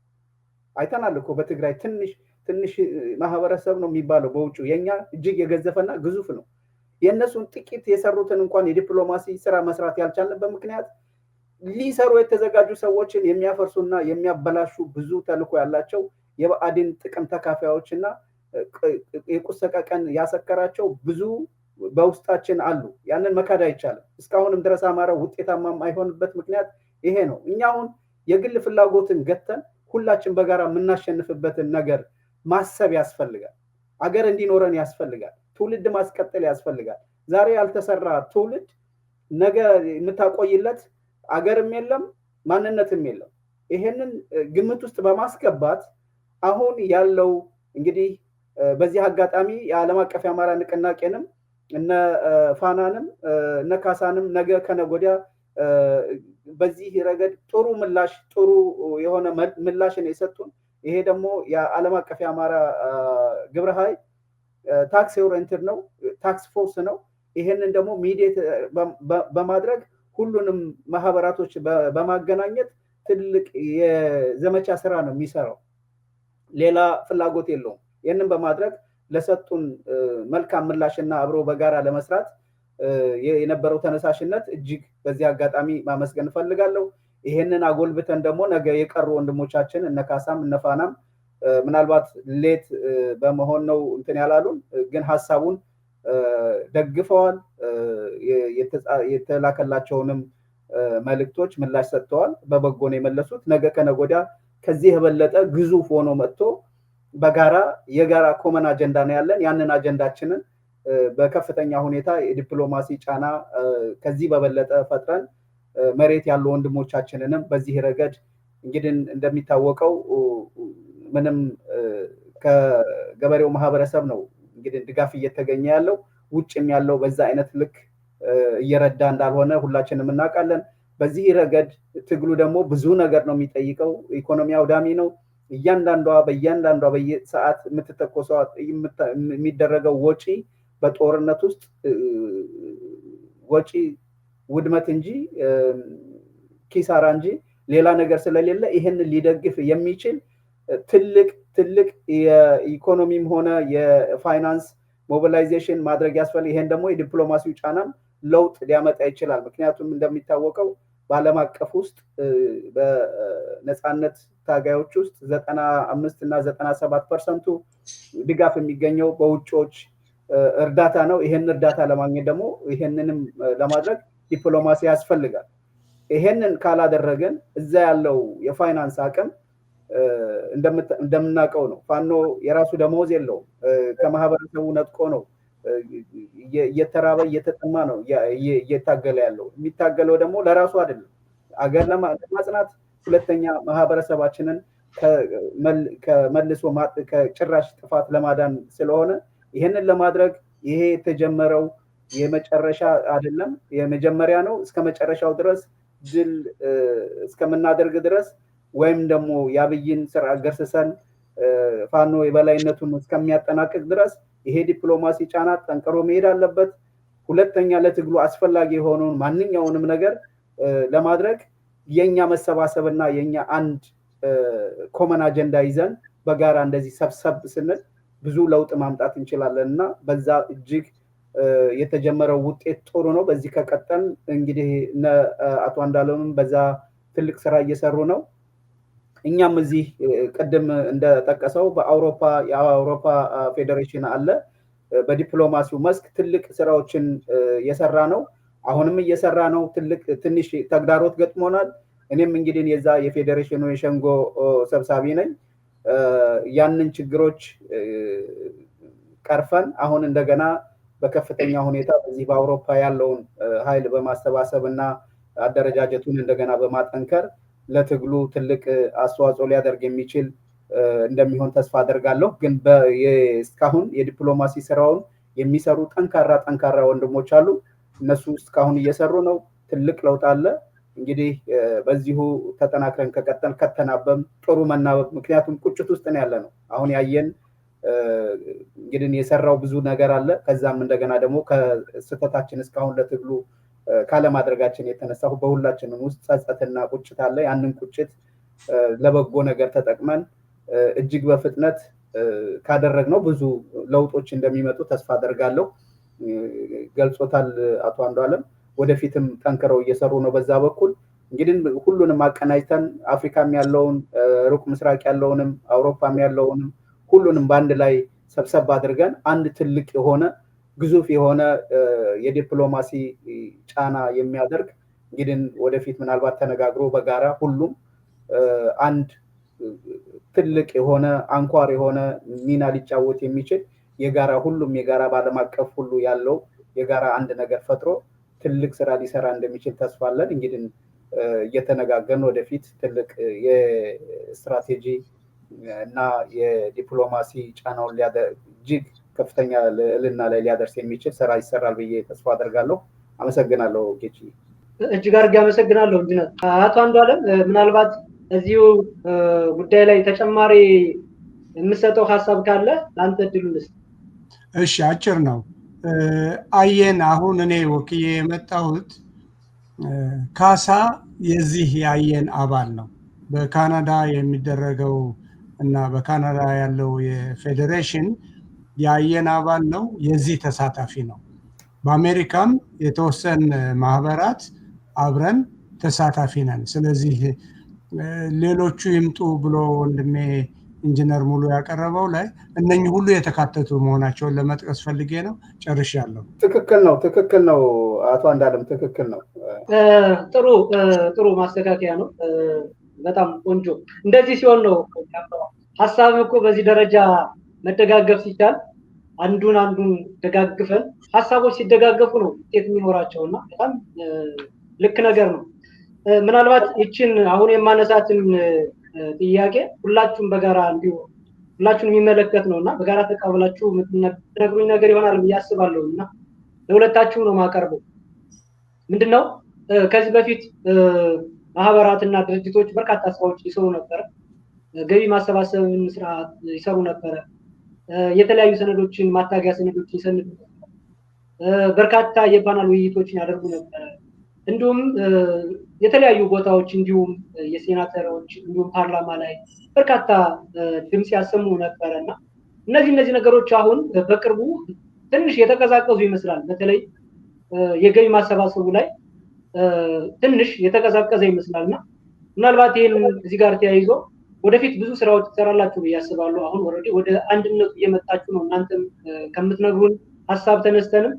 አይተናል እኮ በትግራይ ትንሽ ማህበረሰብ ነው የሚባለው በውጭ የኛ እጅግ የገዘፈና ግዙፍ ነው። የእነሱን ጥቂት የሰሩትን እንኳን የዲፕሎማሲ ስራ መስራት ያልቻልንበት ምክንያት ሊሰሩ የተዘጋጁ ሰዎችን የሚያፈርሱና የሚያበላሹ ብዙ ተልዕኮ ያላቸው የብአዴን ጥቅም ተካፋዮችና የቁሰቀቀን ያሰከራቸው ብዙ በውስጣችን አሉ። ያንን መካድ አይቻልም። እስካሁንም ድረስ አማራው ውጤታማ አይሆንበት ምክንያት ይሄ ነው። እኛ አሁን የግል ፍላጎትን ገተን ሁላችን በጋራ የምናሸንፍበትን ነገር ማሰብ ያስፈልጋል። አገር እንዲኖረን ያስፈልጋል። ትውልድ ማስቀጠል ያስፈልጋል። ዛሬ ያልተሰራ ትውልድ ነገ የምታቆይለት አገርም የለም ማንነትም የለም። ይሄንን ግምት ውስጥ በማስገባት አሁን ያለው እንግዲህ በዚህ አጋጣሚ የዓለም አቀፍ የአማራ ንቅናቄንም እነ ፋናንም እነ ካሳንም ነገ ከነጎዲያ በዚህ ረገድ ጥሩ ምላሽ ጥሩ የሆነ ምላሽን የሰጡን። ይሄ ደግሞ የዓለም አቀፍ የአማራ ግብረ ኃይል ታክስ ኦሪየንትድ ነው፣ ታክስ ፎርስ ነው። ይሄንን ደግሞ ሚዲየት በማድረግ ሁሉንም ማህበራቶች በማገናኘት ትልቅ የዘመቻ ስራ ነው የሚሰራው። ሌላ ፍላጎት የለውም። ይህንን በማድረግ ለሰጡን መልካም ምላሽና አብሮ በጋራ ለመስራት የነበረው ተነሳሽነት እጅግ በዚህ አጋጣሚ ማመስገን ፈልጋለሁ። ይሄንን አጎልብተን ደግሞ ነገ የቀሩ ወንድሞቻችን እነ ካሳም እነ ፋናም ምናልባት ሌት በመሆን ነው እንትን ያላሉን፣ ግን ሐሳቡን ደግፈዋል። የተላከላቸውንም መልእክቶች ምላሽ ሰጥተዋል። በበጎ ነው የመለሱት። ነገ ከነጎዳ ከዚህ የበለጠ ግዙፍ ሆኖ መጥቶ በጋራ የጋራ ኮመን አጀንዳ ነው ያለን። ያንን አጀንዳችንን በከፍተኛ ሁኔታ የዲፕሎማሲ ጫና ከዚህ በበለጠ ፈጥረን መሬት ያሉ ወንድሞቻችንንም በዚህ ረገድ እንግዲህ እንደሚታወቀው ምንም ከገበሬው ማህበረሰብ ነው እንግዲህ ድጋፍ እየተገኘ ያለው። ውጭም ያለው በዛ አይነት ልክ እየረዳ እንዳልሆነ ሁላችንም እናውቃለን። በዚህ ረገድ ትግሉ ደግሞ ብዙ ነገር ነው የሚጠይቀው። ኢኮኖሚ አውዳሚ ነው። እያንዳንዷ በየሰዓት የምትተኮሰው የሚደረገው ወጪ በጦርነት ውስጥ ወጪ ውድመት እንጂ ኪሳራ እንጂ ሌላ ነገር ስለሌለ ይሄንን ሊደግፍ የሚችል ትልቅ የኢኮኖሚም ሆነ የፋይናንስ ሞቢላይዜሽን ማድረግ ያስፈልጋል። ይሄን ደግሞ የዲፕሎማሲው ጫናም ለውጥ ሊያመጣ ይችላል። ምክንያቱም እንደሚታወቀው በዓለም አቀፍ ውስጥ በነፃነት ታጋዮች ውስጥ 95 እና 97% ድጋፍ የሚገኘው በውጮች እርዳታ ነው። ይሄን እርዳታ ለማግኘት ደግሞ ይሄንንም ለማድረግ ዲፕሎማሲ ያስፈልጋል። ይሄንን ካላደረገን እዛ ያለው የፋይናንስ አቅም እንደምናውቀው ነው። ፋኖ የራሱ ደመወዝ የለውም። ከማህበረሰቡ ነጥቆ ነው እየተራበ እየተጠማ ነው እየታገለ ያለው። የሚታገለው ደግሞ ለራሱ አይደለም፣ አገር ለማጽናት፣ ሁለተኛ ማህበረሰባችንን ከመልሶ ከጭራሽ ጥፋት ለማዳን ስለሆነ ይሄንን ለማድረግ ይሄ የተጀመረው የመጨረሻ አይደለም፣ የመጀመሪያ ነው። እስከ መጨረሻው ድረስ ድል እስከምናደርግ ድረስ ወይም ደግሞ የአብይን ስርዓት ገርስሰን ፋኖ የበላይነቱን እስከሚያጠናቅቅ ድረስ ይሄ ዲፕሎማሲ ጫና ጠንክሮ መሄድ አለበት። ሁለተኛ ለትግሉ አስፈላጊ የሆነውን ማንኛውንም ነገር ለማድረግ የኛ መሰባሰብና የኛ አንድ ኮመን አጀንዳ ይዘን በጋራ እንደዚህ ሰብሰብ ስንል ብዙ ለውጥ ማምጣት እንችላለን እና በዛ እጅግ የተጀመረው ውጤት ጥሩ ነው። በዚህ ከቀጠል እንግዲህ አቶ አንዳለምም በዛ ትልቅ ስራ እየሰሩ ነው። እኛም እዚህ ቀደም እንደተጠቀሰው የአውሮፓ ፌዴሬሽን አለ። በዲፕሎማሲው መስክ ትልቅ ስራዎችን የሰራ ነው። አሁንም እየሰራ ነው። ትንሽ ተግዳሮት ገጥሞናል። እኔም እንግዲህ የዛ የፌዴሬሽኑ የሸንጎ ሰብሳቢ ነኝ። ያንን ችግሮች ቀርፈን አሁን እንደገና በከፍተኛ ሁኔታ በዚህ በአውሮፓ ያለውን ኃይል በማሰባሰብ እና አደረጃጀቱን እንደገና በማጠንከር ለትግሉ ትልቅ አስተዋጽኦ ሊያደርግ የሚችል እንደሚሆን ተስፋ አደርጋለሁ። ግን እስካሁን የዲፕሎማሲ ስራውን የሚሰሩ ጠንካራ ወንድሞች አሉ። እነሱ እስካሁን እየሰሩ ነው። ትልቅ ለውጥ አለ። እንግዲህ በዚሁ ተጠናክረን ከቀጠል ከተናበም ጥሩ መናበብ፣ ምክንያቱም ቁጭት ውስጥ ነው ያለ ነው። አሁን ያየን እንግዲህ የሰራው ብዙ ነገር አለ። ከዛም እንደገና ደግሞ ከስተታችን እስካሁን ለትግሉ ካለማድረጋችን የተነሳ በሁላችንም ውስጥ ጸጸትና ቁጭት አለ። ያንን ቁጭት ለበጎ ነገር ተጠቅመን እጅግ በፍጥነት ካደረግነው ብዙ ለውጦች እንደሚመጡ ተስፋ አደርጋለሁ። ገልጾታል አቶ አንዱዓለም። ወደፊትም ጠንክረው እየሰሩ ነው። በዛ በኩል እንግዲህ ሁሉንም አቀናጅተን አፍሪካም ያለውን ሩቅ ምስራቅ ያለውንም አውሮፓም ያለውንም ሁሉንም በአንድ ላይ ሰብሰብ አድርገን አንድ ትልቅ የሆነ ግዙፍ የሆነ የዲፕሎማሲ ጫና የሚያደርግ እንግዲህ ወደፊት ምናልባት ተነጋግሮ በጋራ ሁሉም አንድ ትልቅ የሆነ አንኳር የሆነ ሚና ሊጫወት የሚችል የጋራ ሁሉም የጋራ ባለም አቀፍ ሁሉ ያለው የጋራ አንድ ነገር ፈጥሮ ትልቅ ስራ ሊሰራ እንደሚችል ተስፋ አለን። እንግዲህ እየተነጋገርን ወደፊት ትልቅ የስትራቴጂ እና የዲፕሎማሲ ጫናውን እጅግ ከፍተኛ ልዕልና ላይ ሊያደርስ የሚችል ስራ ይሰራል ብዬ ተስፋ አደርጋለሁ። አመሰግናለሁ ጌቺ። እጅግ አድርጌ አመሰግናለሁ ኢንጂነር። አቶ አንዱዓለም ምናልባት እዚሁ ጉዳይ ላይ ተጨማሪ የምሰጠው ሀሳብ ካለ ለአንተ እድሉን ልስጥ። እሺ፣ አጭር ነው። አየን አሁን እኔ ወክዬ የመጣሁት ካሳ የዚህ የአየን አባል ነው። በካናዳ የሚደረገው እና በካናዳ ያለው የፌዴሬሽን የአየን አባል ነው፣ የዚህ ተሳታፊ ነው። በአሜሪካም የተወሰኑ ማህበራት አብረን ተሳታፊ ነን። ስለዚህ ሌሎቹ ይምጡ ብሎ ወንድሜ ኢንጂነር ሙሉ ያቀረበው ላይ እነኚህ ሁሉ የተካተቱ መሆናቸውን ለመጥቀስ ፈልጌ ነው። ጨርሻለሁ። ትክክል ነው አቶ አንዱዓለም፣ ትክክል ነው። ጥሩ ማስተካከያ ነው። በጣም ቆንጆ። እንደዚህ ሲሆን ነው ሀሳብ እኮ በዚህ ደረጃ መደጋገፍ ሲቻል አንዱን ደጋግፈን ሀሳቦች ሲደጋገፉ ነው ውጤት የሚኖራቸውና በጣም ልክ ነገር ነው። ምናልባት ይችን አሁን የማነሳትን ጥያቄ ሁላችሁም በጋራ እንዲሁ ሁላችሁን የሚመለከት ነውና በጋራ ተቀበላችሁ የምትነግሩኝ ነገር ይሆናል ብዬ አስባለሁና ለሁለታችሁ ነው ማቀርበው። ምንድነው ከዚህ በፊት ማህበራትና ድርጅቶች በርካታ ስራዎች ይሰሩ ነበር። ገቢ ማሰባሰብን ስራ ይሰሩ ነበር። የተለያዩ ሰነዶችን ማታገያ ሰነዶችን ይሰንዱ ነበር። በርካታ የፓናል ውይይቶችን ያደርጉ ነበር። እንዲሁም የተለያዩ ቦታዎች እንዲሁም የሴናተሮች እንዲሁም ፓርላማ ላይ በርካታ ድምጽ ያሰሙ ነበርና እነዚህ ነገሮች አሁን በቅርቡ ትንሽ የተቀዛቀዙ ይመስላል። በተለይ የገቢ ማሰባሰቡ ላይ ትንሽ የተቀዛቀዘ ይመስላልና ምናልባት ይሄን እዚህ ጋር ተያይዞ ወደፊት ብዙ ስራዎች ትሰራላችሁ ብዬ አስባለሁ። አሁን ኦልሬዲ ወደ አንድነቱ እየመጣችሁ ነው። እናንተም ከምትነግሩን ሀሳብ ተነስተንም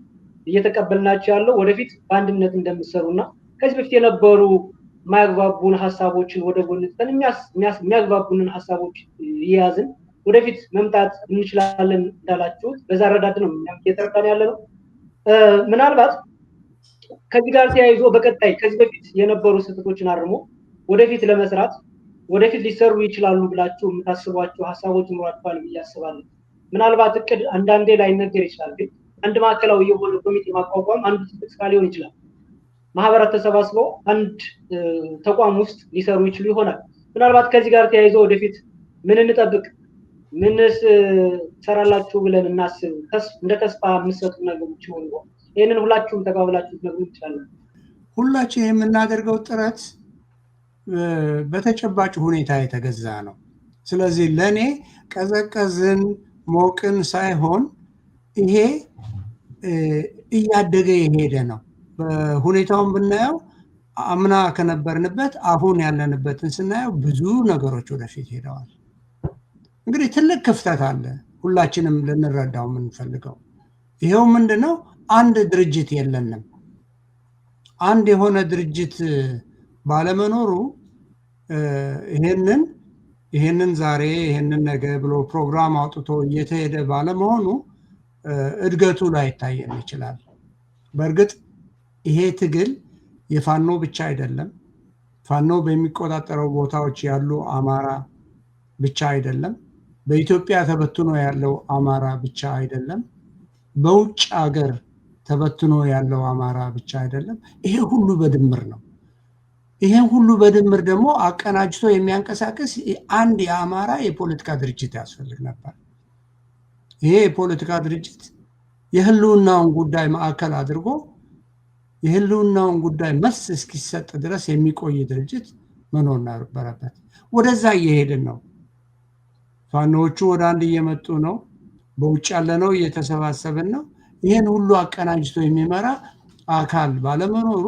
እየተቀበልናቸው ያለው ወደፊት በአንድነት እንደምትሰሩና ከዚህ በፊት የነበሩ የማያግባቡን ሀሳቦችን ወደ ጎን ትተን የሚያግባቡንን ሀሳቦች እየያዝን ወደፊት መምጣት እንችላለን እንዳላችሁት በዛ ረዳድ ነው እየተረዳን ያለ ነው። ምናልባት ከዚህ ጋር ተያይዞ በቀጣይ ከዚህ በፊት የነበሩ ስህተቶችን አርሞ ወደፊት ለመስራት ወደፊት ሊሰሩ ይችላሉ ብላችሁ የምታስቧቸው ሀሳቦች ይኖራችኋል ብዬ አስባለሁ። ምናልባት እቅድ አንዳንዴ ላይነገር ይችላል፣ ግን አንድ ማዕከላዊ የሆነ ኮሚቴ ማቋቋም አንዱ ትልቅ ስራ ሊሆን ይችላል። ማህበራት ተሰባስበው አንድ ተቋም ውስጥ ሊሰሩ ይችሉ ይሆናል። ምናልባት ከዚህ ጋር ተያይዞ ወደፊት ምን እንጠብቅ፣ ምንስ ሰራላችሁ ብለን እናስብ፣ እንደ ተስፋ የምትሰጡ ነገሮች ይሆኑ? ይህንን ሁላችሁም ተቀባብላችሁ ነገሩ ይችላል። ሁላችን የምናደርገው ጥረት በተጨባጭ ሁኔታ የተገዛ ነው። ስለዚህ ለኔ ቀዘቀዝን ሞቅን ሳይሆን ይሄ እያደገ የሄደ ነው። በሁኔታውን ብናየው አምና ከነበርንበት አሁን ያለንበትን ስናየው ብዙ ነገሮች ወደፊት ሄደዋል። እንግዲህ ትልቅ ክፍተት አለ፣ ሁላችንም ልንረዳው የምንፈልገው ይሄው ምንድነው? አንድ ድርጅት የለንም። አንድ የሆነ ድርጅት ባለመኖሩ ይሄንን ዛሬ ይሄንን ነገ ብሎ ፕሮግራም አውጥቶ እየተሄደ ባለመሆኑ እድገቱ ላይ ይታየን ይችላል። በእርግጥ ይሄ ትግል የፋኖ ብቻ አይደለም። ፋኖ በሚቆጣጠረው ቦታዎች ያሉ አማራ ብቻ አይደለም። በኢትዮጵያ ተበትኖ ያለው አማራ ብቻ አይደለም። በውጭ ሀገር ተበትኖ ያለው አማራ ብቻ አይደለም። ይሄ ሁሉ በድምር ነው። ይሄን ሁሉ በድምር ደግሞ አቀናጅቶ የሚያንቀሳቅስ አንድ የአማራ የፖለቲካ ድርጅት ያስፈልግ ነበር። ይሄ የፖለቲካ ድርጅት የህልውናውን ጉዳይ ማዕከል አድርጎ የህልውናውን ጉዳይ መልስ እስኪሰጥ ድረስ የሚቆይ ድርጅት መኖር ነበረበት። ወደዛ እየሄድን ነው። ፋኖቹ ወደ አንድ እየመጡ ነው። በውጭ ያለነው እየተሰባሰብን ነው። ይህን ሁሉ አቀናጅቶ የሚመራ አካል ባለመኖሩ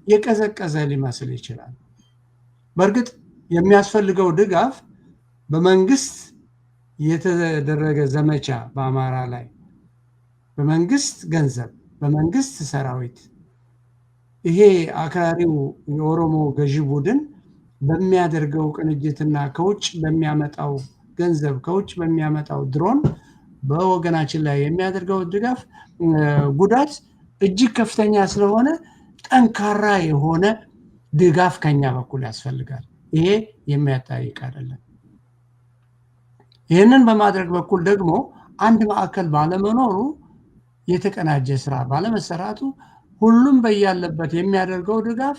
የቀዘቀዘ ሊመስል ይችላል። በእርግጥ የሚያስፈልገው ድጋፍ በመንግስት የተደረገ ዘመቻ በአማራ ላይ በመንግስት ገንዘብ፣ በመንግስት ሰራዊት ይሄ አክራሪው የኦሮሞ ገዢ ቡድን በሚያደርገው ቅንጅትና ከውጭ በሚያመጣው ገንዘብ ከውጭ በሚያመጣው ድሮን በወገናችን ላይ የሚያደርገው ድጋፍ ጉዳት እጅግ ከፍተኛ ስለሆነ ጠንካራ የሆነ ድጋፍ ከኛ በኩል ያስፈልጋል። ይሄ የሚያጠያይቅ አይደለም። ይህንን በማድረግ በኩል ደግሞ አንድ ማዕከል ባለመኖሩ የተቀናጀ ስራ ባለመሰራቱ ሁሉም በያለበት የሚያደርገው ድጋፍ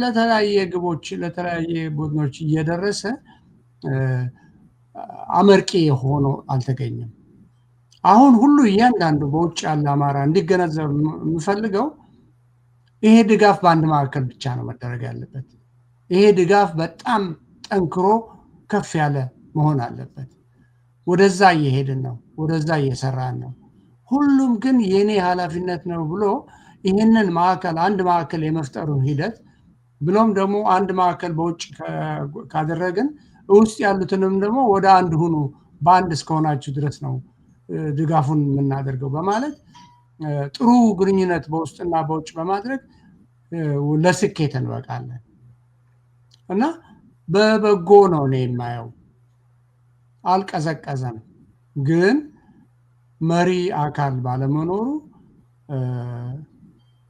ለተለያየ ግቦች ለተለያየ ቡድኖች እየደረሰ አመርቂ ሆኖ አልተገኘም። አሁን ሁሉ እያንዳንዱ በውጭ ያለ አማራ እንዲገነዘብ የምፈልገው ይሄ ድጋፍ በአንድ ማዕከል ብቻ ነው መደረግ ያለበት። ይሄ ድጋፍ በጣም ጠንክሮ ከፍ ያለ መሆን አለበት። ወደዛ እየሄድን ነው፣ ወደዛ እየሰራን ነው። ሁሉም ግን የኔ ኃላፊነት ነው ብሎ ይህንን ማዕከል አንድ ማዕከል የመፍጠሩን ሂደት ብሎም ደግሞ አንድ ማዕከል በውጭ ካደረግን ውስጥ ያሉትንም ደግሞ ወደ አንድ ሁኑ በአንድ እስከሆናችሁ ድረስ ነው ድጋፉን የምናደርገው በማለት ጥሩ ግንኙነት በውስጥና በውጭ በማድረግ ለስኬት እንበቃለን እና በበጎ ነው እኔ የማየው። አልቀዘቀዘም፣ ግን መሪ አካል ባለመኖሩ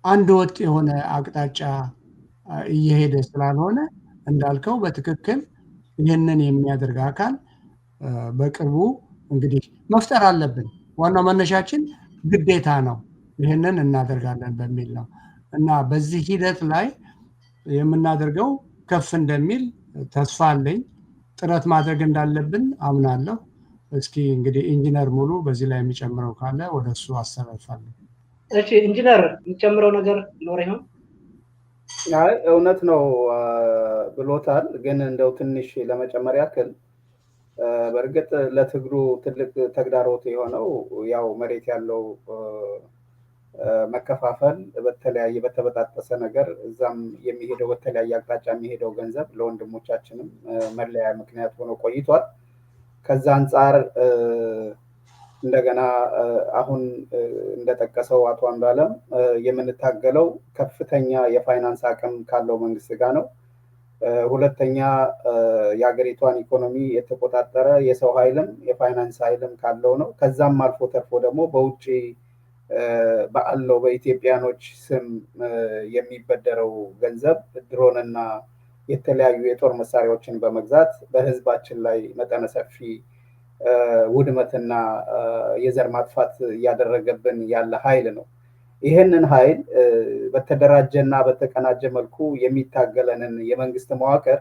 አንድ ወጥ የሆነ አቅጣጫ እየሄደ ስላልሆነ እንዳልከው በትክክል ይህንን የሚያደርግ አካል በቅርቡ እንግዲህ መፍጠር አለብን። ዋናው መነሻችን ግዴታ ነው፣ ይህንን እናደርጋለን በሚል ነው እና በዚህ ሂደት ላይ የምናደርገው ከፍ እንደሚል ተስፋ አለኝ። ጥረት ማድረግ እንዳለብን አምናለሁ። እስኪ እንግዲህ ኢንጂነር ሙሉ በዚህ ላይ የሚጨምረው ካለ ወደሱ አስተላልፋለሁ። እሺ ኢንጂነር የሚጨምረው ነገር ኖር ይሆን? አይ እውነት ነው ብሎታል። ግን እንደው ትንሽ ለመጨመር ያክል በእርግጥ ለትግሉ ትልቅ ተግዳሮት የሆነው ያው መሬት ያለው መከፋፈል በተለያየ በተበጣጠሰ ነገር እዛም የሚሄደው በተለያየ አቅጣጫ የሚሄደው ገንዘብ ለወንድሞቻችንም መለያ ምክንያት ሆኖ ቆይቷል። ከዛ አንጻር እንደገና አሁን እንደጠቀሰው አቶ አንዱዓለም የምንታገለው ከፍተኛ የፋይናንስ አቅም ካለው መንግስት ጋር ነው። ሁለተኛ የሀገሪቷን ኢኮኖሚ የተቆጣጠረ የሰው ኃይልም የፋይናንስ ኃይልም ካለው ነው። ከዛም አልፎ ተርፎ ደግሞ በውጭ ባለው በኢትዮጵያኖች ስም የሚበደረው ገንዘብ ድሮንና የተለያዩ የጦር መሳሪያዎችን በመግዛት በህዝባችን ላይ መጠነ ሰፊ ውድመትና የዘር ማጥፋት እያደረገብን ያለ ኃይል ነው። ይህንን ኃይል በተደራጀና በተቀናጀ መልኩ የሚታገለንን የመንግስት መዋቅር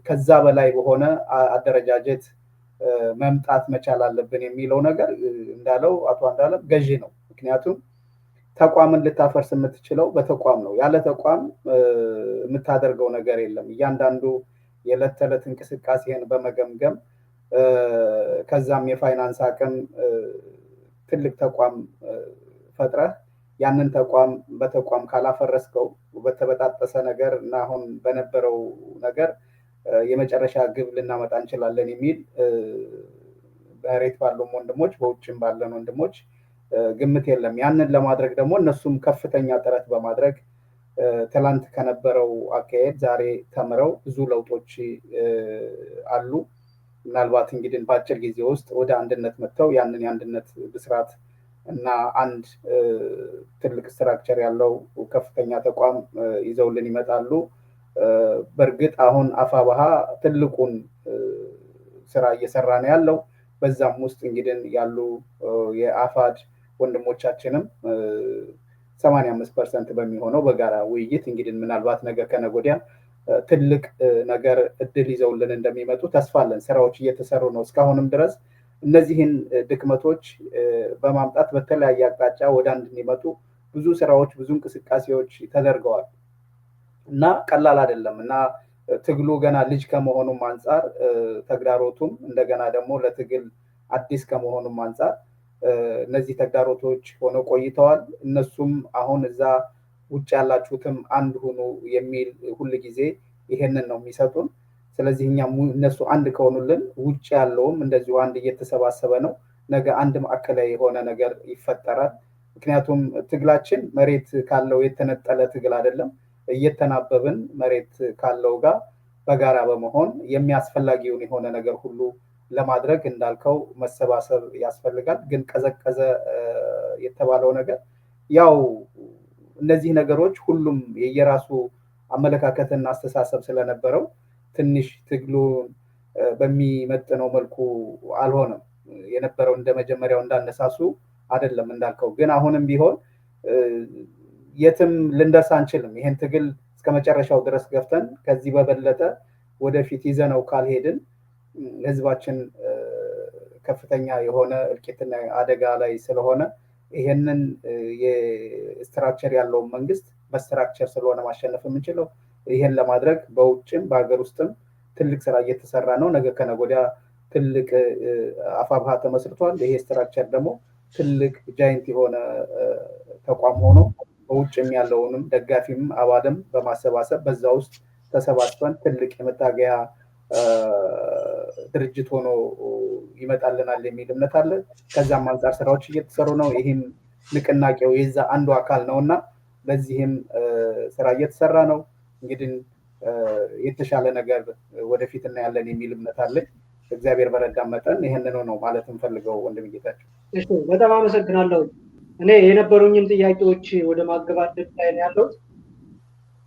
ከዛ በላይ በሆነ አደረጃጀት መምጣት መቻል አለብን የሚለው ነገር እንዳለው አቶ አንዱዓለም ገዢ ነው። ምክንያቱም ተቋምን ልታፈርስ የምትችለው በተቋም ነው። ያለ ተቋም የምታደርገው ነገር የለም። እያንዳንዱ የዕለት ተዕለት እንቅስቃሴን በመገምገም ከዛም የፋይናንስ አቅም ትልቅ ተቋም ፈጥረህ ያንን ተቋም በተቋም ካላፈረስከው በተበጣጠሰ ነገር እና አሁን በነበረው ነገር የመጨረሻ ግብ ልናመጣ እንችላለን የሚል በሬት ባሉም ወንድሞች በውጭም ባለን ወንድሞች ግምት የለም። ያንን ለማድረግ ደግሞ እነሱም ከፍተኛ ጥረት በማድረግ ትላንት ከነበረው አካሄድ ዛሬ ተምረው ብዙ ለውጦች አሉ። ምናልባት እንግዲህ በአጭር ጊዜ ውስጥ ወደ አንድነት መጥተው ያንን የአንድነት ብስራት እና አንድ ትልቅ ስትራክቸር ያለው ከፍተኛ ተቋም ይዘውልን ይመጣሉ። በእርግጥ አሁን አፋብኃ ትልቁን ስራ እየሰራ ነው ያለው። በዛም ውስጥ እንግዲህ ያሉ የአፋድ ወንድሞቻችንም 85% በሚሆነው በጋራ ውይይት እንግዲህ ምናልባት ነገር ከነገ ወዲያ ትልቅ ነገር እድል ይዘውልን እንደሚመጡ ተስፋ አለን። ስራዎች እየተሰሩ ነው። እስካሁንም ድረስ እነዚህን ድክመቶች በማምጣት በተለያየ አቅጣጫ ወደ አንድ እንዲመጡ ብዙ ስራዎች ብዙ እንቅስቃሴዎች ተደርገዋል እና ቀላል አይደለም እና ትግሉ ገና ልጅ ከመሆኑም አንጻር ተግዳሮቱም እንደገና ደግሞ ለትግል አዲስ ከመሆኑም አንጻር እነዚህ ተግዳሮቶች ሆነው ቆይተዋል። እነሱም አሁን እዛ ውጭ ያላችሁትም አንድ ሁኑ የሚል ሁሉ ጊዜ ይሄንን ነው የሚሰጡን። ስለዚህ እኛም እነሱ አንድ ከሆኑልን ውጭ ያለውም እንደዚሁ አንድ እየተሰባሰበ ነው። ነገ አንድ ማዕከላዊ የሆነ ነገር ይፈጠራል። ምክንያቱም ትግላችን መሬት ካለው የተነጠለ ትግል አይደለም። እየተናበብን መሬት ካለው ጋር በጋራ በመሆን የሚያስፈልገውን የሆነ ነገር ሁሉ ለማድረግ እንዳልከው መሰባሰብ ያስፈልጋል። ግን ቀዘቀዘ የተባለው ነገር ያው እነዚህ ነገሮች ሁሉም የየራሱ አመለካከትና አስተሳሰብ ስለነበረው ትንሽ ትግሉን በሚመጥነው መልኩ አልሆነም የነበረው። እንደመጀመሪያው እንዳነሳሱ አይደለም እንዳልከው። ግን አሁንም ቢሆን የትም ልንደርስ አንችልም። ይሄን ትግል እስከመጨረሻው ድረስ ገፍተን ከዚህ በበለጠ ወደፊት ይዘነው ካልሄድን ህዝባችን ከፍተኛ የሆነ እልቂትና አደጋ ላይ ስለሆነ ይሄንን የስትራክቸር ያለውን መንግስት በስትራክቸር ስለሆነ ማሸነፍ የምንችለው ይሄን ለማድረግ በውጭም በሀገር ውስጥም ትልቅ ስራ እየተሰራ ነው። ነገ ከነገ ወዲያ ትልቅ አፋብሃ ተመስርቷል። ይሄ ስትራክቸር ደግሞ ትልቅ ጃይንት የሆነ ተቋም ሆኖ በውጭም ያለውንም ደጋፊም አባልም በማሰባሰብ በዛ ውስጥ ተሰባስበን ትልቅ የመታገያ ድርጅት ሆኖ ይመጣልናል የሚል እምነት አለ። ከዛም አንጻር ስራዎች እየተሰሩ ነው። ይህም ንቅናቄው የዛ አንዱ አካል ነውና በዚህም ስራ እየተሰራ ነው። እንግዲህ የተሻለ ነገር ወደፊት እናያለን የሚል እምነት አለ። እግዚአብሔር በረዳን መጠን ይሄንን ነው ማለት እንፈልገው። ወንድም ጌታቸው እሺ፣ በጣም አመሰግናለሁ። እኔ የነበሩኝን ጥያቄዎች ወደ ማገባደድ ላይ ነው ያለሁት።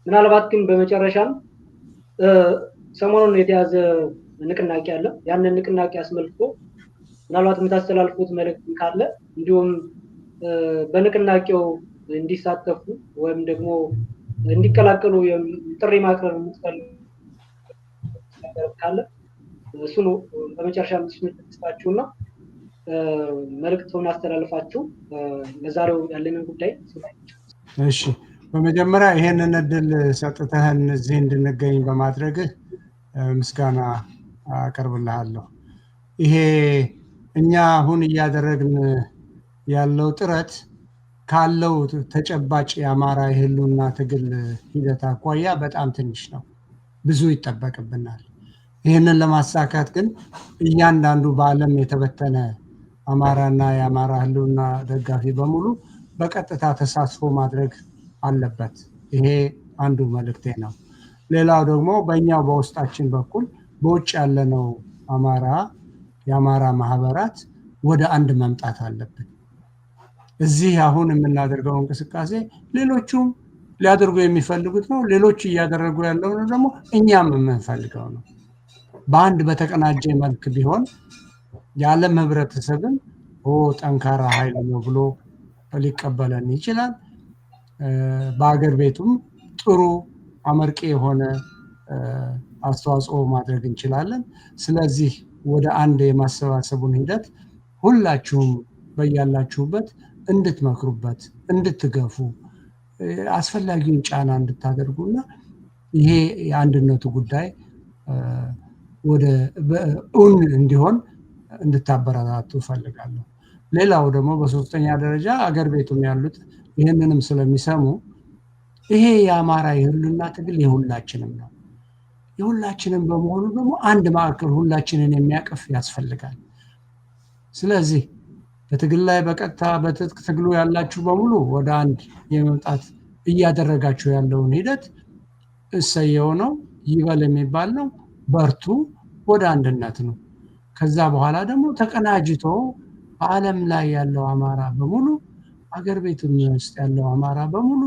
ምናልባት ግን በመጨረሻም ሰሞኑን የተያዘ ንቅናቄ አለ። ያንን ንቅናቄ አስመልክቶ ምናልባት የምታስተላልፉት መልእክት ካለ እንዲሁም በንቅናቄው እንዲሳተፉ ወይም ደግሞ እንዲቀላቀሉ ጥሪ ማቅረብ የምትፈልጉ ካለ እሱ ነው በመጨረሻ የምትስታችሁና መልእክቱን አስተላልፋችሁ ለዛሬው ያለንን ጉዳይ። እሺ፣ በመጀመሪያ ይሄንን እድል ሰጥተህን እዚህ እንድንገኝ በማድረግህ ምስጋና አቀርብልሃለሁ። ይሄ እኛ አሁን እያደረግን ያለው ጥረት ካለው ተጨባጭ የአማራ የህልውና ትግል ሂደት አኳያ በጣም ትንሽ ነው። ብዙ ይጠበቅብናል። ይህንን ለማሳካት ግን እያንዳንዱ በዓለም የተበተነ አማራና የአማራ ህልውና ደጋፊ በሙሉ በቀጥታ ተሳትፎ ማድረግ አለበት። ይሄ አንዱ መልእክቴ ነው። ሌላው ደግሞ በእኛው በውስጣችን በኩል በውጭ ያለነው የአማራ ማህበራት ወደ አንድ መምጣት አለብን። እዚህ አሁን የምናደርገው እንቅስቃሴ ሌሎቹም ሊያደርጉ የሚፈልጉት ነው። ሌሎች እያደረጉ ያለው ደግሞ እኛም የምንፈልገው ነው። በአንድ በተቀናጀ መልክ ቢሆን የዓለም ህብረተሰብን ጠንካራ ኃይል ነው ብሎ ሊቀበለን ይችላል። በአገር ቤቱም ጥሩ አመርቂ የሆነ አስተዋጽኦ ማድረግ እንችላለን። ስለዚህ ወደ አንድ የማሰባሰቡን ሂደት ሁላችሁም በያላችሁበት እንድትመክሩበት፣ እንድትገፉ፣ አስፈላጊውን ጫና እንድታደርጉና ይሄ የአንድነቱ ጉዳይ ወደ እውን እንዲሆን እንድታበረታቱ ፈልጋለሁ። ሌላው ደግሞ በሶስተኛ ደረጃ አገር ቤቱም ያሉት ይህንንም ስለሚሰሙ ይሄ የአማራ የህልውና ትግል የሁላችንም ነው። የሁላችንም በመሆኑ ደግሞ አንድ ማዕከል ሁላችንን የሚያቅፍ ያስፈልጋል። ስለዚህ በትግል ላይ በቀጥታ በትጥቅ ትግሉ ያላችሁ በሙሉ ወደ አንድ የመምጣት እያደረጋችሁ ያለውን ሂደት እሰየው ነው፣ ይበል የሚባል ነው። በርቱ፣ ወደ አንድነት ነው። ከዛ በኋላ ደግሞ ተቀናጅቶ በዓለም ላይ ያለው አማራ በሙሉ አገር ቤትም ውስጥ ያለው አማራ በሙሉ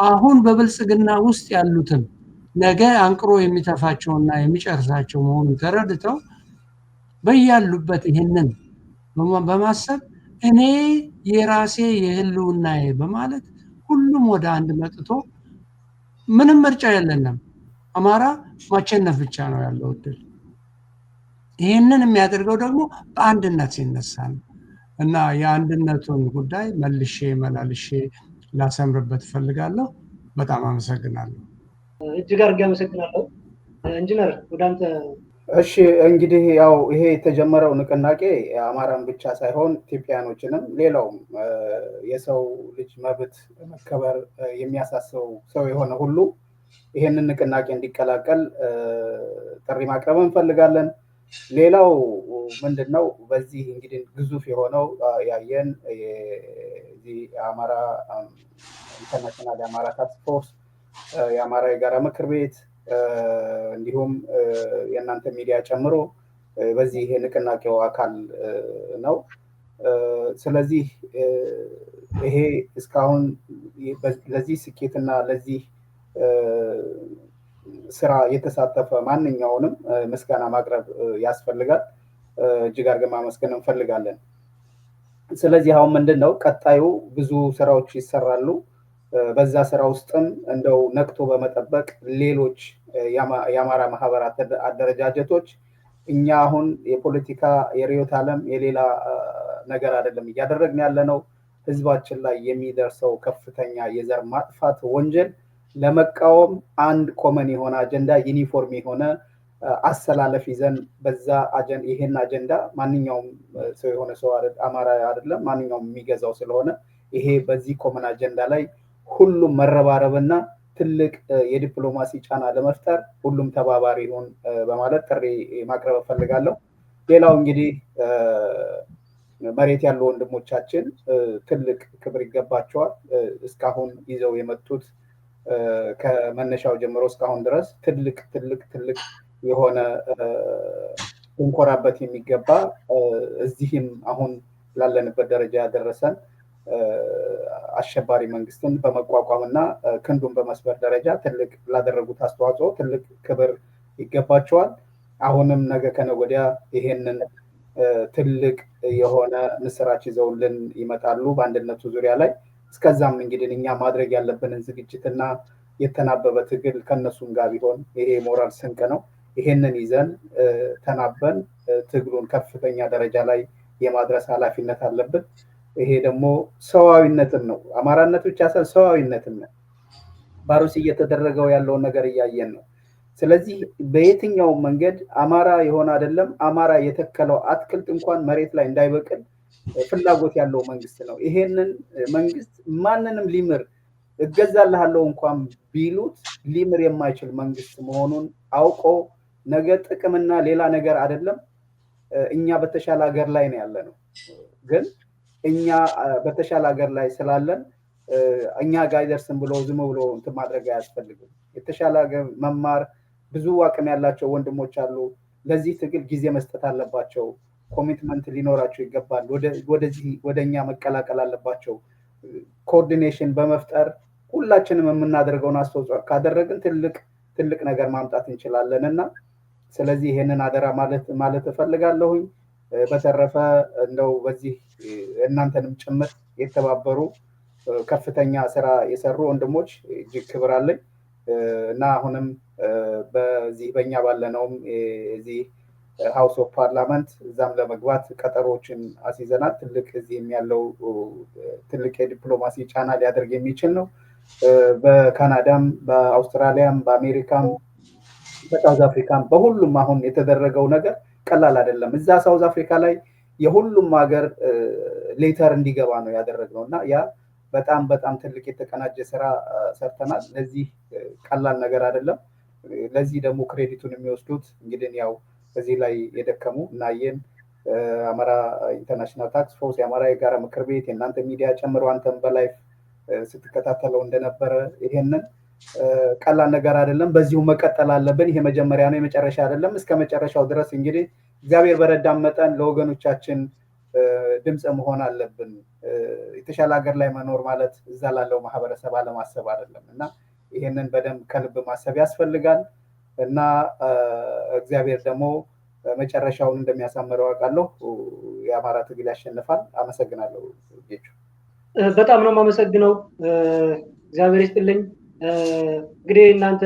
አሁን በብልጽግና ውስጥ ያሉትን ነገ አንቅሮ የሚተፋቸውና የሚጨርሳቸው መሆኑን ተረድተው በያሉበት ይህንን በማሰብ እኔ የራሴ የህልውናዬ በማለት ሁሉም ወደ አንድ መጥቶ ምንም ምርጫ የለንም፣ አማራ ማሸነፍ ብቻ ነው ያለው እድል። ይህንን የሚያደርገው ደግሞ በአንድነት ሲነሳ ነው እና የአንድነቱን ጉዳይ መልሼ መላልሼ ላሰምርበት እፈልጋለሁ። በጣም አመሰግናለሁ። እጅግ አድርጌ አመሰግናለሁ። ኢንጂነር ወደ አንተ። እሺ፣ እንግዲህ ያው ይሄ የተጀመረው ንቅናቄ አማራን ብቻ ሳይሆን ኢትዮጵያኖችንም ሌላውም የሰው ልጅ መብት መከበር የሚያሳስበው ሰው የሆነ ሁሉ ይሄንን ንቅናቄ እንዲቀላቀል ጥሪ ማቅረብ እንፈልጋለን። ሌላው ምንድነው በዚህ እንግዲህ ግዙፍ የሆነው ያየን የአማራ ኢንተርናሽናል የአማራ ታስክ ፎርስ፣ የአማራ የጋራ ምክር ቤት እንዲሁም የእናንተ ሚዲያ ጨምሮ በዚህ የንቅናቄው አካል ነው። ስለዚህ ይሄ እስካሁን ለዚህ ስኬትና ለዚህ ስራ የተሳተፈ ማንኛውንም ምስጋና ማቅረብ ያስፈልጋል። እጅግ አድርገን ማመስገን እንፈልጋለን። ስለዚህ አሁን ምንድነው ቀጣዩ ብዙ ስራዎች ይሰራሉ። በዛ ስራ ውስጥም እንደው ነቅቶ በመጠበቅ ሌሎች የአማራ ማህበራት አደረጃጀቶች እኛ አሁን የፖለቲካ የርዕዮተ ዓለም የሌላ ነገር አይደለም እያደረግን ያለነው ህዝባችን ላይ የሚደርሰው ከፍተኛ የዘር ማጥፋት ወንጀል ለመቃወም አንድ ኮመን የሆነ አጀንዳ ዩኒፎርም የሆነ አሰላለፍ ይዘን በዛ ይሄን አጀንዳ ማንኛውም ሰው የሆነ ሰው አማራ አይደለም ማንኛውም የሚገዛው ስለሆነ ይሄ በዚህ ኮመን አጀንዳ ላይ ሁሉም መረባረብና ትልቅ የዲፕሎማሲ ጫና ለመፍጠር ሁሉም ተባባሪ ይሁን በማለት ጥሪ ማቅረብ ፈልጋለሁ። ሌላው እንግዲህ መሬት ያሉ ወንድሞቻችን ትልቅ ክብር ይገባቸዋል። እስካሁን ይዘው የመጡት ከመነሻው ጀምሮ እስካሁን ድረስ ትልቅ የሆነ እንኮራበት የሚገባ እዚህም አሁን ላለንበት ደረጃ ያደረሰን አሸባሪ መንግስትን በመቋቋምና ክንዱን በመስበር ደረጃ ትልቅ ላደረጉት አስተዋጽኦ ትልቅ ክብር ይገባቸዋል። አሁንም ነገ ከነገ ወዲያ ይሄንን ትልቅ የሆነ ምስራች ይዘውልን ይመጣሉ በአንድነቱ ዙሪያ ላይ። እስከዛም እንግዲህ እኛ ማድረግ ያለብንን ዝግጅትና የተናበበ ትግል ከነሱም ጋር ቢሆን ይሄ ሞራል ስንቅ ነው። ይሄንን ይዘን ተናበን ትግሉን ከፍተኛ ደረጃ ላይ የማድረስ ኃላፊነት አለብን። ይሄ ደግሞ ሰዋዊነትን ነው። አማራነት ብቻ ሳይሆን ሰዋዊነትን ነው። ባሩሲ እየተደረገው ያለውን ነገር እያየን ነው። ስለዚህ በየትኛው መንገድ አማራ የሆነ አይደለም አማራ የተከለው አትክልት እንኳን መሬት ላይ እንዳይበቅል ፍላጎት ያለው መንግስት ነው። ይሄንን መንግስት ማንንም ሊምር እገዛልሃለሁ እንኳን ቢሉት ሊምር የማይችል መንግስት መሆኑን አውቆ ነገ ጥቅምና ሌላ ነገር አይደለም እኛ በተሻለ ሀገር ላይ ነው ያለነው። ግን እኛ በተሻለ ሀገር ላይ ስላለን እኛ ጋር አይደርስም ብሎ ዝም ብሎ እንትን ማድረግ አያስፈልግም። የተሻለ ሀገር መማር ብዙ አቅም ያላቸው ወንድሞች አሉ። ለዚህ ትግል ጊዜ መስጠት አለባቸው። ኮሚትመንት ሊኖራቸው ይገባል። ወደኛ መቀላቀል አለባቸው። ኮኦርዲኔሽን በመፍጠር ሁላችንም የምናደርገውን አስተዋጽኦ ካደረግን ትልቅ ነገር ማምጣት እንችላለን እና ስለዚህ ይሄንን አደራ ማለት እፈልጋለሁኝ። በተረፈ እንደው በዚህ እናንተንም ጭምር የተባበሩ ከፍተኛ ስራ የሰሩ ወንድሞች እጅግ ክብር አለኝ እና አሁንም በዚህ በእኛ ባለነውም እዚህ ሃውስ ኦፍ ፓርላመንት እዛም ለመግባት ቀጠሮችን አስይዘናል። እዚህም ያለው ትልቅ የዲፕሎማሲ ጫና ሊያደርግ የሚችል ነው። በካናዳም በአውስትራሊያም በአሜሪካም በሳውዝ አፍሪካም በሁሉም አሁን የተደረገው ነገር ቀላል አይደለም። እዛ ሳውዝ አፍሪካ ላይ የሁሉም ሀገር ሌተር እንዲገባ ነው ያደረግነው እና ያ በጣም ትልቅ የተቀናጀ ስራ ሰርተናል። ለዚህ ቀላል ነገር አይደለም። ለዚህ ደግሞ ክሬዲቱን የሚወስዱት እንግዲህ ያው በዚህ ላይ የደከሙ እናየን አማራ ኢንተርናሽናል ታክስ ፎርስ የአማራ የጋራ ምክር ቤት የእናንተ ሚዲያ ጨምሮ አንተም በላይፍ ስትከታተለው እንደነበረ ይሄንን ቀላል ነገር አይደለም። በዚሁ መቀጠል አለብን። ይሄ መጀመሪያ ነው፣ የመጨረሻ አይደለም። እስከ መጨረሻው ድረስ እንግዲህ እግዚአብሔር በረዳን መጠን ለወገኖቻችን ድምጽ መሆን አለብን። የተሻለ ሀገር ላይ መኖር ማለት እዛ ላለው ማህበረሰብ አለማሰብ አይደለም እና ይሄንን በደንብ ከልብ ማሰብ ያስፈልጋል እና እግዚአብሔር ደግሞ መጨረሻውን እንደሚያሳምረው አውቃለሁ። የአማራ ትግል ያሸንፋል። አመሰግናለሁ። በጣም ነው የማመሰግነው። እግዚአብሔር ይስጥልኝ። እንግዲህ እናንተ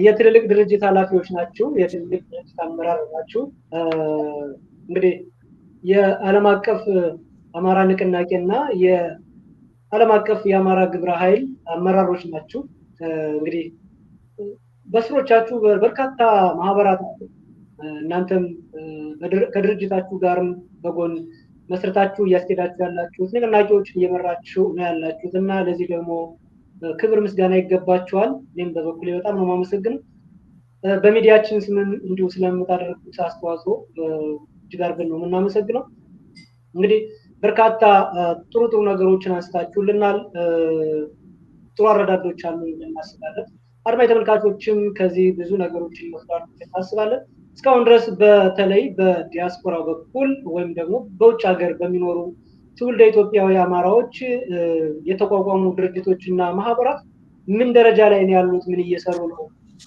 የትልልቅ ድርጅት ኃላፊዎች ናችሁ፣ የትልልቅ ድርጅት አመራር ናችሁ። እንግዲህ የዓለም አቀፍ አማራ ንቅናቄና የዓለም አቀፍ የአማራ ግብረ ኃይል አመራሮች ናችሁ። እንግዲህ በስሮቻችሁ በርካታ ማህበራት አሉ። እናንተም ከድርጅታችሁ ጋርም በጎን መስረታችሁ እያስኬዳችሁ ያላችሁት ንቅናቄዎችን እየመራችሁ ነው ያላችሁት እና ለዚህ ደግሞ ክብር ምስጋና ይገባችኋል። እኔም በበኩሌ በጣም ነው የማመሰግነው። በሚዲያችን ስምም እንዲሁ ስለምታደርጉት አስተዋጽኦ እጅግ አድርገን ነው የምናመሰግነው። እንግዲህ በርካታ ጥሩ ነገሮችን አንስታችሁልናል። ጥሩ አረዳዶች አሉ እናስባለን። አድማጭ ተመልካቾችም ከዚህ ብዙ ነገሮችን ይወስዳሉ እናስባለን። እስካሁን ድረስ በተለይ በዲያስፖራ በኩል ወይም ደግሞ በውጭ ሀገር በሚኖሩ ትውልደ ኢትዮጵያዊ አማራዎች የተቋቋሙ ድርጅቶችና ማህበራት ምን ደረጃ ላይ ነው ያሉት? ምን እየሰሩ ነው?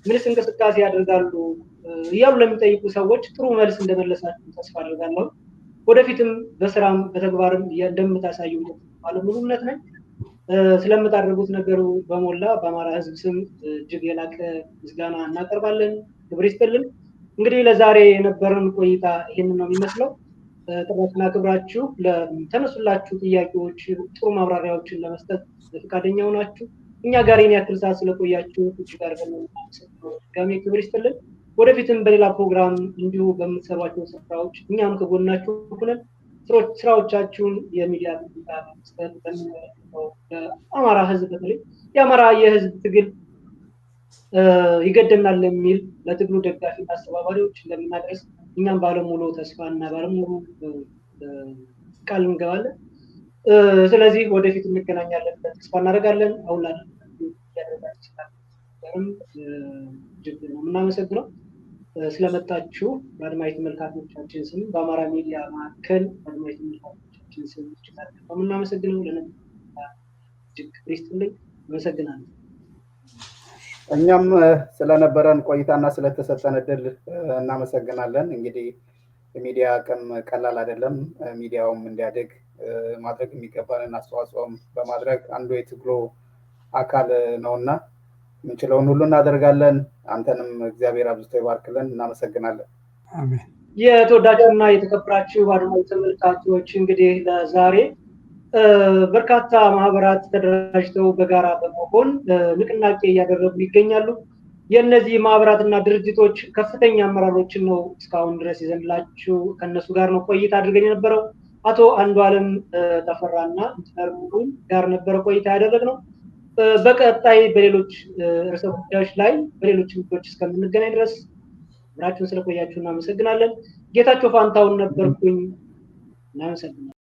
ምንስ እንቅስቃሴ ያደርጋሉ? እያሉ ለሚጠይቁ ሰዎች ጥሩ መልስ እንደመለሳችሁ ተስፋ አድርጋለሁ። ወደፊትም በስራም በተግባርም እንደምታሳዩ ባለሙሉ እምነት ነኝ። ስለምታደርጉት ነገሩ በሞላ በአማራ ሕዝብ ስም እጅግ የላቀ ምስጋና እናቀርባለን። ክብር ይስጥልን። እንግዲህ ለዛሬ የነበረን ቆይታ ይህንን ነው የሚመስለው። ጥራትና ክብራችሁ ለተነሱላችሁ ጥያቄዎች ጥሩ ማብራሪያዎችን ለመስጠት ፈቃደኛ ሆናችሁ እኛ ጋር ይህን ያክል ሰዓት ስለቆያችሁ እጅግ አድርገን ድጋሜ ክብር ይስጥልን። ወደፊትም በሌላ ፕሮግራም እንዲሁ በምትሰሯቸው ስራዎች እኛም ከጎናችሁ ሆነን ስራዎቻችሁን የሚዲያ ጥበቃ መስጠት በሚመለከተው ለአማራ ሕዝብ በተለይ የአማራ የሕዝብ ትግል ይገደናል የሚል ለትግሉ ደጋፊና አስተባባሪዎች እንደምናደርስ እኛም ባለሙሉ ተስፋና ባለሙሉ ቃል እንገባለን። ስለዚህ ወደፊት እንገናኛለን ተስፋ እናደርጋለን። አሁን እጅግ ነው የምናመሰግነው ስለመጣችሁ በአድማጭ ተመልካቾቻችን ስም በአማራ ሚዲያ ማዕከል በአድማጭ ተመልካቾቻችን ስም እጅግ ነው የምናመሰግነው። እጅግ ይስጥልኝ። አመሰግናለሁ። እኛም ስለነበረን ቆይታና ስለተሰጠን እድል እናመሰግናለን። እንግዲህ የሚዲያ አቅም ቀላል አይደለም። ሚዲያውም እንዲያድግ ማድረግ የሚገባንን አስተዋጽኦም በማድረግ አንዱ የትግሉ አካል ነውና የምንችለውን ሁሉ እናደርጋለን። አንተንም እግዚአብሔር አብዝቶ ይባርክልን። እናመሰግናለን። አሜን። የተወዳጁና የተከበራችሁ አድማጭ ተመልካቾች እንግዲህ ለዛሬ በርካታ ማህበራት ተደራጅተው በጋራ በመሆን ንቅናቄ እያደረጉ ይገኛሉ። የእነዚህ ማህበራትና ድርጅቶች ከፍተኛ አመራሮችን ነው እስካሁን ድረስ ይዘንላችሁ ከነሱ ጋር ነው ቆይታ አድርገን የነበረው። አቶ አንዱዓለም ተፈራና ኢንጂነር ሙሉ ጋር ነበረ ቆይታ ያደረግነው። በቀጣይ በሌሎች ርዕሰ ጉዳዮች ላይ በሌሎች ጉዳዮች እስከምንገናኝ ድረስ አብራችሁን ስለቆያችሁ እናመሰግናለን። ጌታቸው ፋንታውን ነበርኩኝ። እናመሰግናለን።